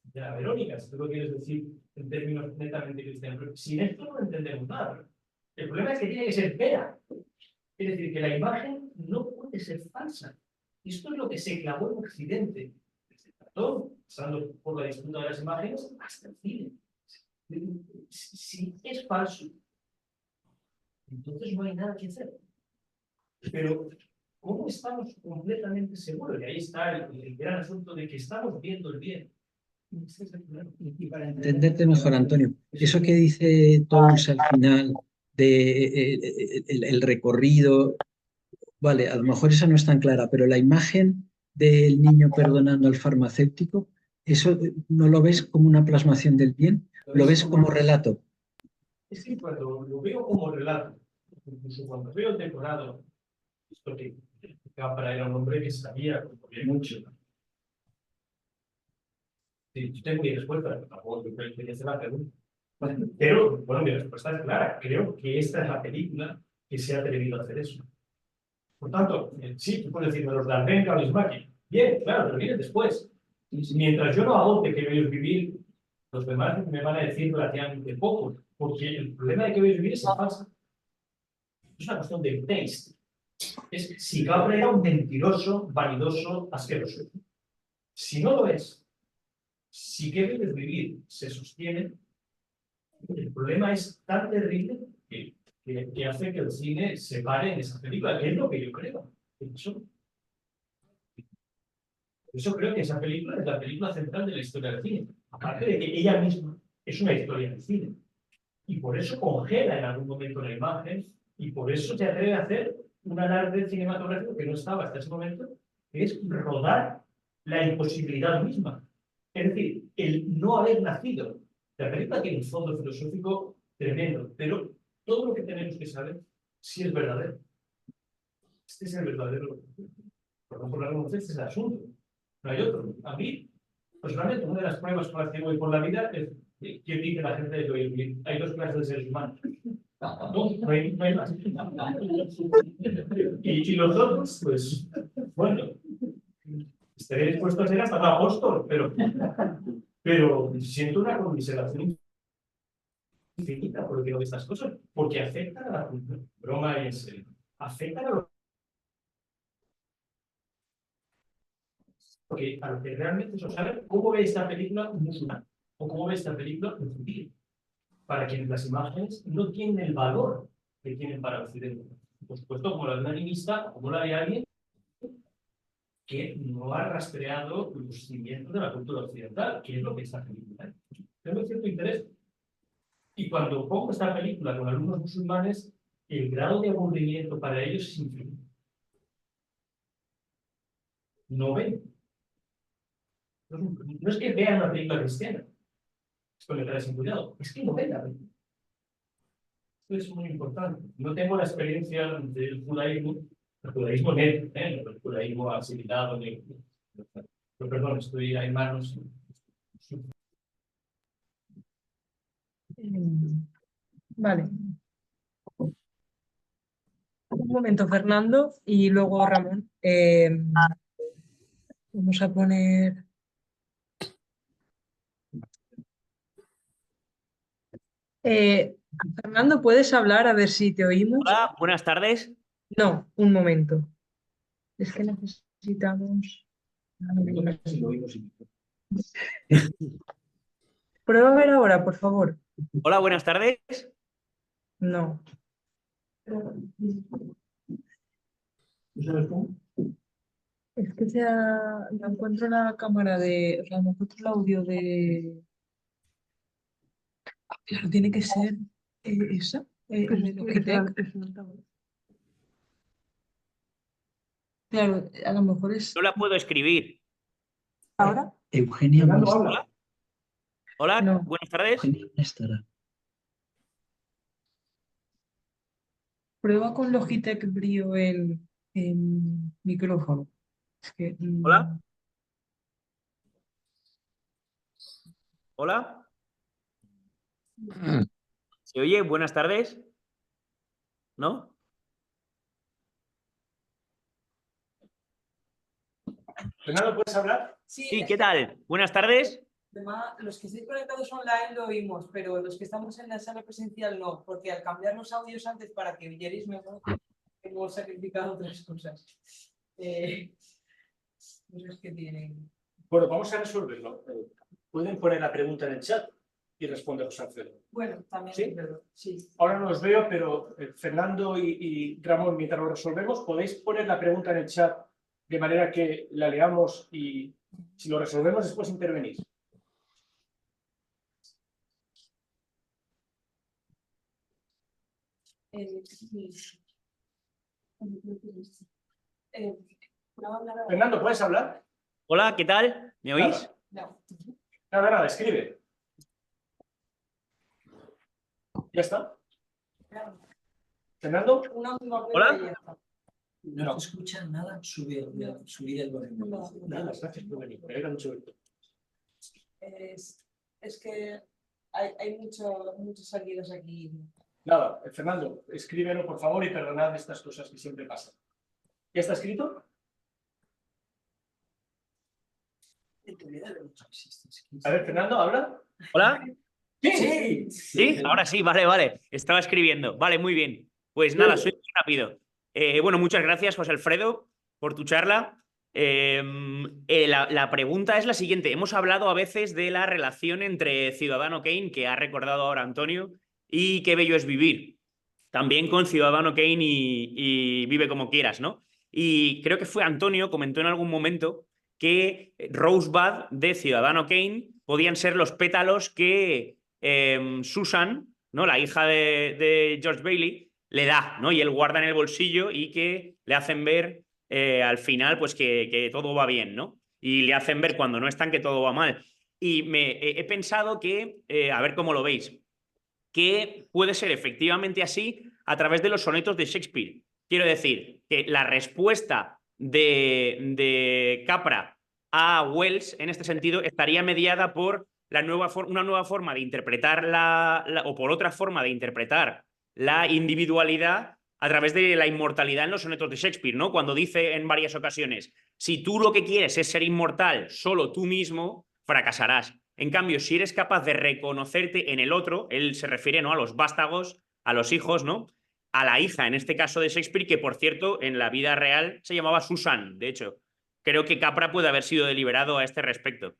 de la Verónica, si tú lo quieres decir en términos netamente cristianos. Pero sin esto no entendemos nada. El problema es que tiene que ser vera. Es decir, que la imagen no puede ser falsa. Y esto es lo que se clavó en Occidente. Desde Platón, pasando por la disputa de las imágenes, hasta el cine. Si es falso, entonces no hay nada que hacer. Pero, ¿cómo estamos completamente seguros? Y ahí está el gran asunto de que estamos viendo el bien. y para entenderte mejor, Antonio, eso que dice Tous al final de el recorrido, vale, a lo mejor esa no es tan clara, pero la imagen del niño perdonando al farmacéutico, ¿eso no lo ves como una plasmación del bien? ¿Lo ves como relato? Es que cuando lo veo como relato, incluso cuando veo el decorado, esto que Capra era un hombre que sabía mucho. Sí, yo tengo mi respuesta, pero tampoco creo que se la pregunta. Pero, bueno, mi respuesta es clara. Creo que esta es la película que se ha atrevido a hacer eso. Por tanto, sí, tú puedes decirme los Dardenne, Kaurismäki. Bien, claro, pero viene después. Mientras yo no adopte que veis vivir, los demás me van a decir relativamente poco, porque el problema de que veis vivir es la falsa. Es una cuestión de taste. Es si Capra era un mentiroso, vanidoso, asqueroso. Si no lo es, si que vives vivir se sostiene, el problema es tan terrible que hace que el cine se pare en esa película, que es lo que yo creo. Eso creo que esa película es la película central de la historia del cine. Aparte de que ella misma es una historia del cine. Y por eso congela en algún momento la imagen y por eso se atreve a hacer un alarde cinematográfico que no estaba hasta ese momento, que es rodar la imposibilidad misma. Es decir, el no haber nacido. La película tiene un fondo filosófico tremendo, pero todo lo que tenemos que saber si es verdadero. Este es el verdadero. Por este es el asunto. No hay otro. A mí, personalmente, una de las pruebas con las que voy por la vida es que dice la gente de que hoy hay dos clases de seres humanos. No hay más. Y los otros, pues, bueno, estaré dispuesto a ser hasta un apóstol, pero siento una conmiseración infinita por lo que digo de estas cosas, porque afectan a la cultura. Broma y en serio. Afectan a lo que realmente se sabe cómo ve esta película un musulmán o cómo ve esta película un judío. Para quienes las imágenes no tienen el valor que tienen para Occidente. Por supuesto, como la de un animista, como la de alguien que no ha rastreado los cimientos de la cultura occidental, que es lo que esta película. Tengo cierto interés. Y cuando pongo esta película con alumnos musulmanes, el grado de aburrimiento para ellos es infinito. No ven. No es que vean una película cristiana, esto me trae sin cuidado, es que no ven la película. Esto es muy importante. No tengo la experiencia del judaísmo, el judaísmo neto, el judaísmo asimilado, pero perdón, estoy ahí manos. Vale. Un momento, Fernando, y luego Ramón. Vamos a poner... Fernando, ¿puedes hablar a ver si te oímos? Hola, buenas tardes. No, un momento. Es que necesitamos... Si lo oímos sin micrófono. Prueba a ver ahora, por favor. Hola, buenas tardes. No. ¿Tú sabes cómo? Es que no encuentro la cámara de... O sea, no encuentro el audio de... Claro, tiene que ser esa, el de Logitech. Claro, a lo mejor es No la puedo escribir. ahora. Eugenia no Fernando, está. habla. Hola, No. buenas tardes. Eugenia no estará. Prueba con Logitech Brio el micrófono. Es que, Hola. Hola. ¿Se oye? Buenas tardes. ¿No? Fernando, ¿puedes hablar? Sí, ¿qué tal? Buenas tardes. Además, los que estáis conectados online lo oímos, pero los que estamos en la sala presencial no, porque al cambiar los audios antes para que oyerais mejor, hemos sacrificado otras cosas. Cosas que tienen. Bueno, vamos a resolverlo. Pueden poner la pregunta en el chat y responder José Alfredo. Bueno, también ¿Sí? es verdad, sí. Ahora no los veo, pero Fernando y Ramón, mientras lo resolvemos, podéis poner la pregunta en el chat de manera que la leamos y si lo resolvemos después intervenís. Fernando, ¿puedes hablar? Hola, ¿qué tal? ¿Me oís? Nada, escribe. ¿Ya está? ¿Fernando? Una última Hola. prueba y ya está. No se escucha nada, subir el volumen. Nada, gracias por venir. Me alegra mucho verte. Es que hay muchas salidas aquí. Nada, Fernando, escríbelo por favor y perdonad estas cosas que siempre pasan. ¿Ya está escrito? A ver, Fernando, ¿habla? Hola. Sí. Sí, ahora sí, vale. Estaba escribiendo. Vale, muy bien. Pues nada, soy muy rápido. Bueno, muchas gracias, José Alfredo, por tu charla. La pregunta es la siguiente. Hemos hablado a veces de la relación entre Ciudadano Kane, que ha recordado ahora Antonio, y Qué bello es vivir. También con Ciudadano Kane y Vive como quieras, ¿no? Y creo que fue Antonio, comentó en algún momento que Rosebud de Ciudadano Kane podían ser los pétalos que Susan, ¿no? La hija de George Bailey, le da, ¿no? Y él guarda en el bolsillo y que le hacen ver al final pues que todo va bien, ¿no? Y le hacen ver cuando no están que todo va mal. Y he pensado que, a ver cómo lo veis, que puede ser efectivamente así a través de los sonetos de Shakespeare. Quiero decir que la respuesta de Capra a Wells en este sentido estaría mediada por una nueva forma de interpretar o por otra forma de interpretar la individualidad a través de la inmortalidad en los sonetos de Shakespeare, ¿no? Cuando dice en varias ocasiones, si tú lo que quieres es ser inmortal solo tú mismo, fracasarás. En cambio, si eres capaz de reconocerte en el otro, él se refiere, ¿no?, a los vástagos, a los hijos, ¿no?, a la hija, en este caso de Shakespeare, que por cierto, en la vida real se llamaba Susan, de hecho. Creo que Capra puede haber sido deliberado a este respecto.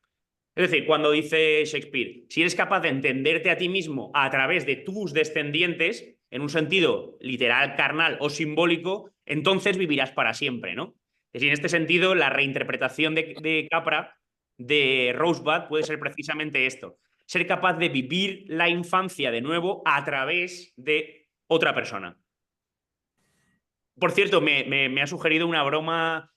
Es decir, cuando dice Shakespeare, si eres capaz de entenderte a ti mismo a través de tus descendientes, en un sentido literal, carnal o simbólico, entonces vivirás para siempre, ¿no? Es decir, en este sentido, la reinterpretación de Capra de Rosebud puede ser precisamente esto: ser capaz de vivir la infancia de nuevo a través de otra persona. Por cierto, me ha sugerido una broma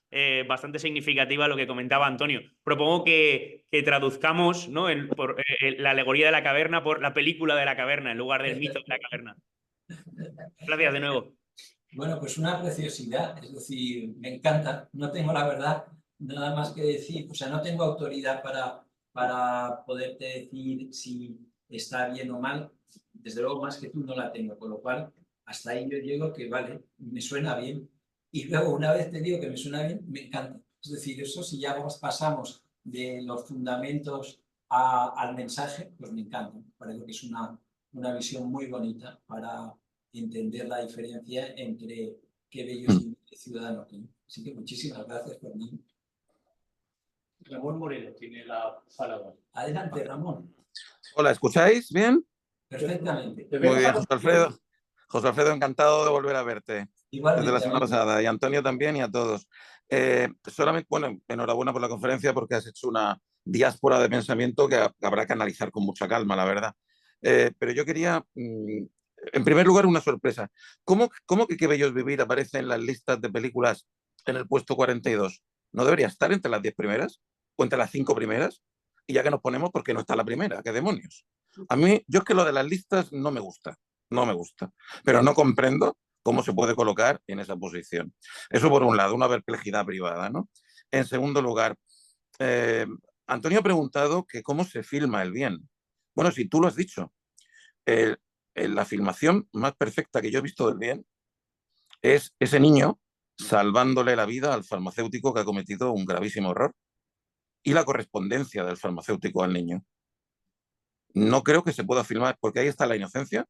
bastante significativa lo que comentaba Antonio. Propongo que traduzcamos, ¿no?, por la alegoría de la caverna por la película de la caverna en lugar del mito de la caverna. Gracias de nuevo. Bueno, pues una preciosidad, es decir, me encanta. No tengo, la verdad, nada más que decir, o sea, no tengo autoridad para poderte decir si está bien o mal. Desde luego, más que tú no la tengo, con lo cual hasta ahí yo digo que vale, me suena bien. Y luego, una vez te digo que me suena bien, me encanta. Es decir, eso si ya pasamos de los fundamentos al mensaje, pues me encanta. Parece que es una visión muy bonita para entender la diferencia entre Qué bello es vivir Ciudadano Kane. Así que muchísimas gracias, Fernando. Ramón Moreno tiene la palabra. Adelante, Ramón. Hola, ¿escucháis bien? Perfectamente. Muy bien, José Alfredo. José Alfredo, encantado de volver a verte desde Igualmente. la semana pasada. Y Antonio también y a todos. Solamente, bueno, enhorabuena por la conferencia porque has hecho una diáspora de pensamiento que habrá que analizar con mucha calma, la verdad. Pero yo quería, en primer lugar, una sorpresa. ¿Cómo que Qué bello es vivir aparece en las listas de películas en el puesto 42? ¿No debería estar entre las 10 primeras o entre las 5 primeras? Y ya que nos ponemos, ¿por qué no está la primera? ¿Qué demonios? A mí, yo es que lo de las listas no me gusta, no me gusta, pero no comprendo cómo se puede colocar en esa posición. Eso por un lado, una perplejidad privada, ¿no? En segundo lugar, Antonio ha preguntado que cómo se filma el bien. Bueno, si tú lo has dicho, la filmación más perfecta que yo he visto del bien es ese niño salvándole la vida al farmacéutico que ha cometido un gravísimo error y la correspondencia del farmacéutico al niño. No creo que se pueda filmar, porque ahí está la inocencia,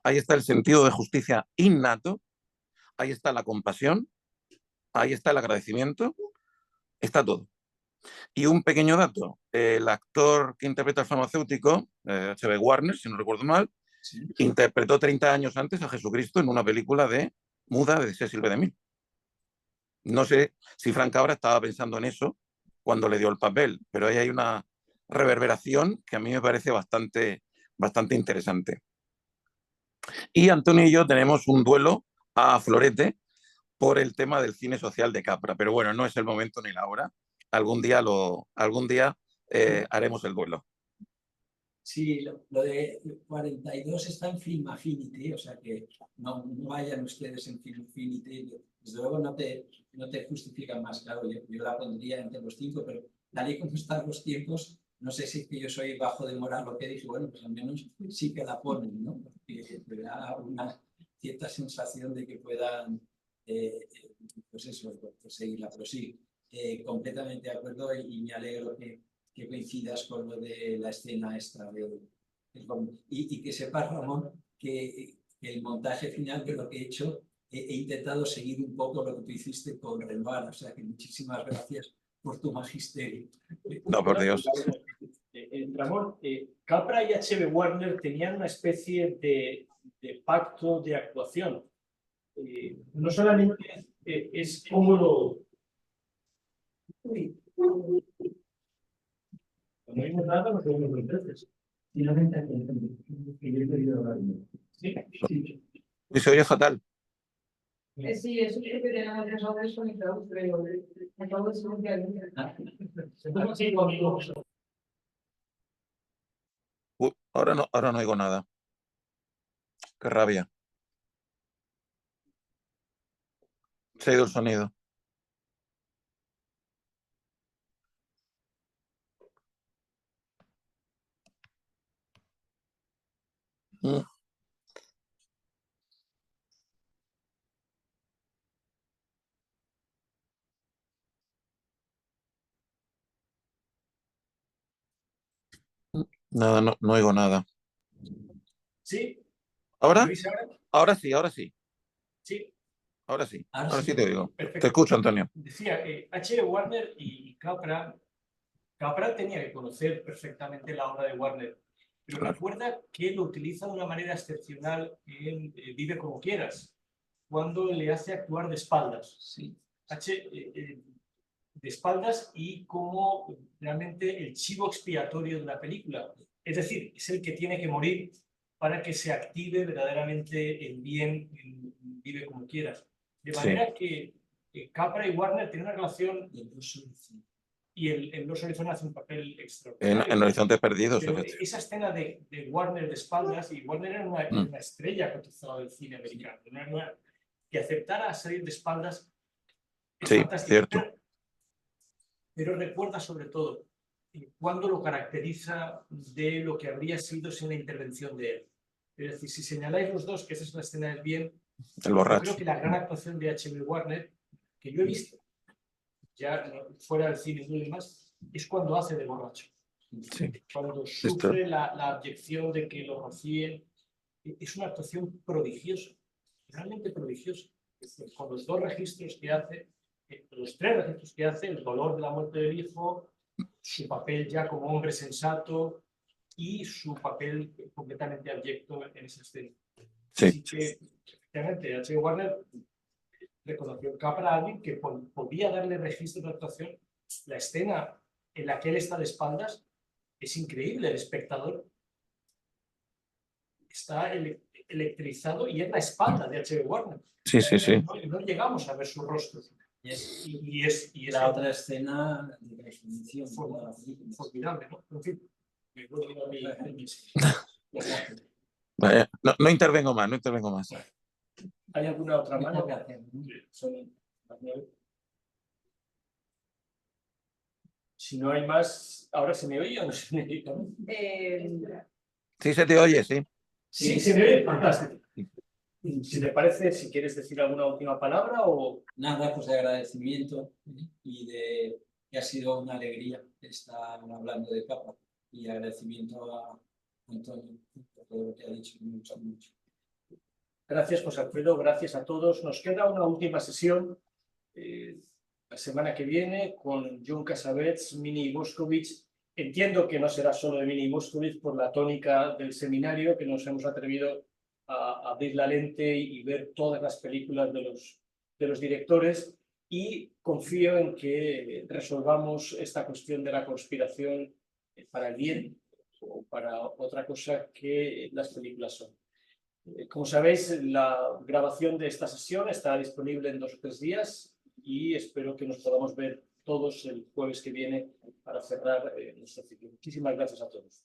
ahí está el sentido de justicia innato, ahí está la compasión, ahí está el agradecimiento, está todo. Y un pequeño dato, el actor que interpreta al farmacéutico, H.B. Warner, si no recuerdo mal, sí, interpretó 30 años antes a Jesucristo en una película muda de Cecil B. DeMille. No sé si Frank Cabra estaba pensando en eso cuando le dio el papel, pero ahí hay una reverberación que a mí me parece bastante interesante. Y Antonio y yo tenemos un duelo a florete por el tema del cine social de Capra, pero bueno, no es el momento ni la hora. Algún día haremos el duelo. Sí, lo de 42 está en Film Affinity, o sea que no vayan ustedes en Film Affinity. Desde luego no te justifican más, claro, yo la pondría entre los 5, pero tal y como están los tiempos, no sé si es que yo soy bajo de moral o qué dije, bueno, pues al menos sí que la ponen, ¿no? Porque me da una cierta sensación de que puedan, pues eso, pues seguirla, pero sí, completamente de acuerdo y me alegro que coincidas con lo de la escena esta. Y que sepas, Ramón, que el montaje final de lo que he hecho, he intentado seguir un poco lo que tú hiciste con Renoir, o sea que muchísimas gracias por tu magisterio. No, por Dios. Ramón, Capra y H.B. Warner tenían una especie de pacto de actuación. No solamente es como lo... No vimos nada, nos vemos muy veces. Sí. Y se oye fatal. Sí, eso es que tenemos que saber desconectados, pero acabo de silenciar. Ahora no oigo nada. Qué rabia. Se ha ido el sonido. Nada, no oigo nada. ¿Sí? ¿Ahora? ¿Me oís ahora? Ahora sí, ahora sí. Sí. Ahora sí. Ahora Ahora sí. sí te oigo. Perfecto. Te escucho, Antonio. Decía, H.B. Warner y Capra tenía que conocer perfectamente la obra de Warner, pero Claro. recuerda que lo utiliza de una manera excepcional en Vive como quieras, cuando le hace actuar de espaldas. Sí. De espaldas y como realmente el chivo expiatorio de la película. Es decir, es el que tiene que morir para que se active verdaderamente el bien en Vive como quieras. De manera que Capra y Warner tienen una relación y el Los Horizon hace un papel extraordinario. En Horizontes Perdidos. Pero esa escena de Warner de espaldas, y Warner era una estrella cotizada del cine americano, que aceptara salir de espaldas es fantástico. Cierto. Pero recuerda sobre todo cuando lo caracteriza de lo que habría sido sin la intervención de él. Es decir, si señaláis los dos que esa es la escena del bien, El borracho. yo creo que la gran actuación de H.B. Warner, que yo he visto, ya fuera del cine y demás, es cuando hace de borracho. Sí. Cuando sufre la abyección de que lo rocíen. Es una actuación prodigiosa, realmente prodigiosa. con los dos registros que hace, los tres registros que hace, el dolor de la muerte del hijo, su papel ya como hombre sensato y su papel completamente abyecto en esa escena. Sí. Así que, efectivamente, H. Warner reconoció en Capra a alguien que podía darle registro de actuación. La escena en la que él está de espaldas es increíble, el espectador está electrizado y es la espalda de H. Warner. Sí, sí, sí. No llegamos a ver su rostro. Y es La otra escena de definición. formidable, ¿no? En fin, me vuelvo a mi- Vaya, no intervengo más, no intervengo más. ¿Hay alguna otra mano? Son las 9. Si no hay más, ¿ahora se me oye o no se me oye? Sí, se te oye, sí. Sí, se me oye, fantástico. Si te parece, si quieres decir alguna última palabra o... Nada, pues de agradecimiento y de que ha sido una alegría estar hablando de Capra y agradecimiento a Antonio por todo lo que ha dicho, mucho. Gracias, José Alfredo, gracias a todos. Nos queda una última sesión la semana que viene con John Cassavetes, Mini Moscovich. Entiendo que no será solo de Mini Moscovich por la tónica del seminario, que nos hemos atrevido a abrir la lente y ver todas las películas de los directores, y confío en que resolvamos esta cuestión de la conspiración para el bien o para otra cosa que las películas son. Como sabéis, la grabación de esta sesión está disponible en 2 o 3 días y espero que nos podamos ver todos el jueves que viene para cerrar nuestro ciclo. Muchísimas gracias a todos.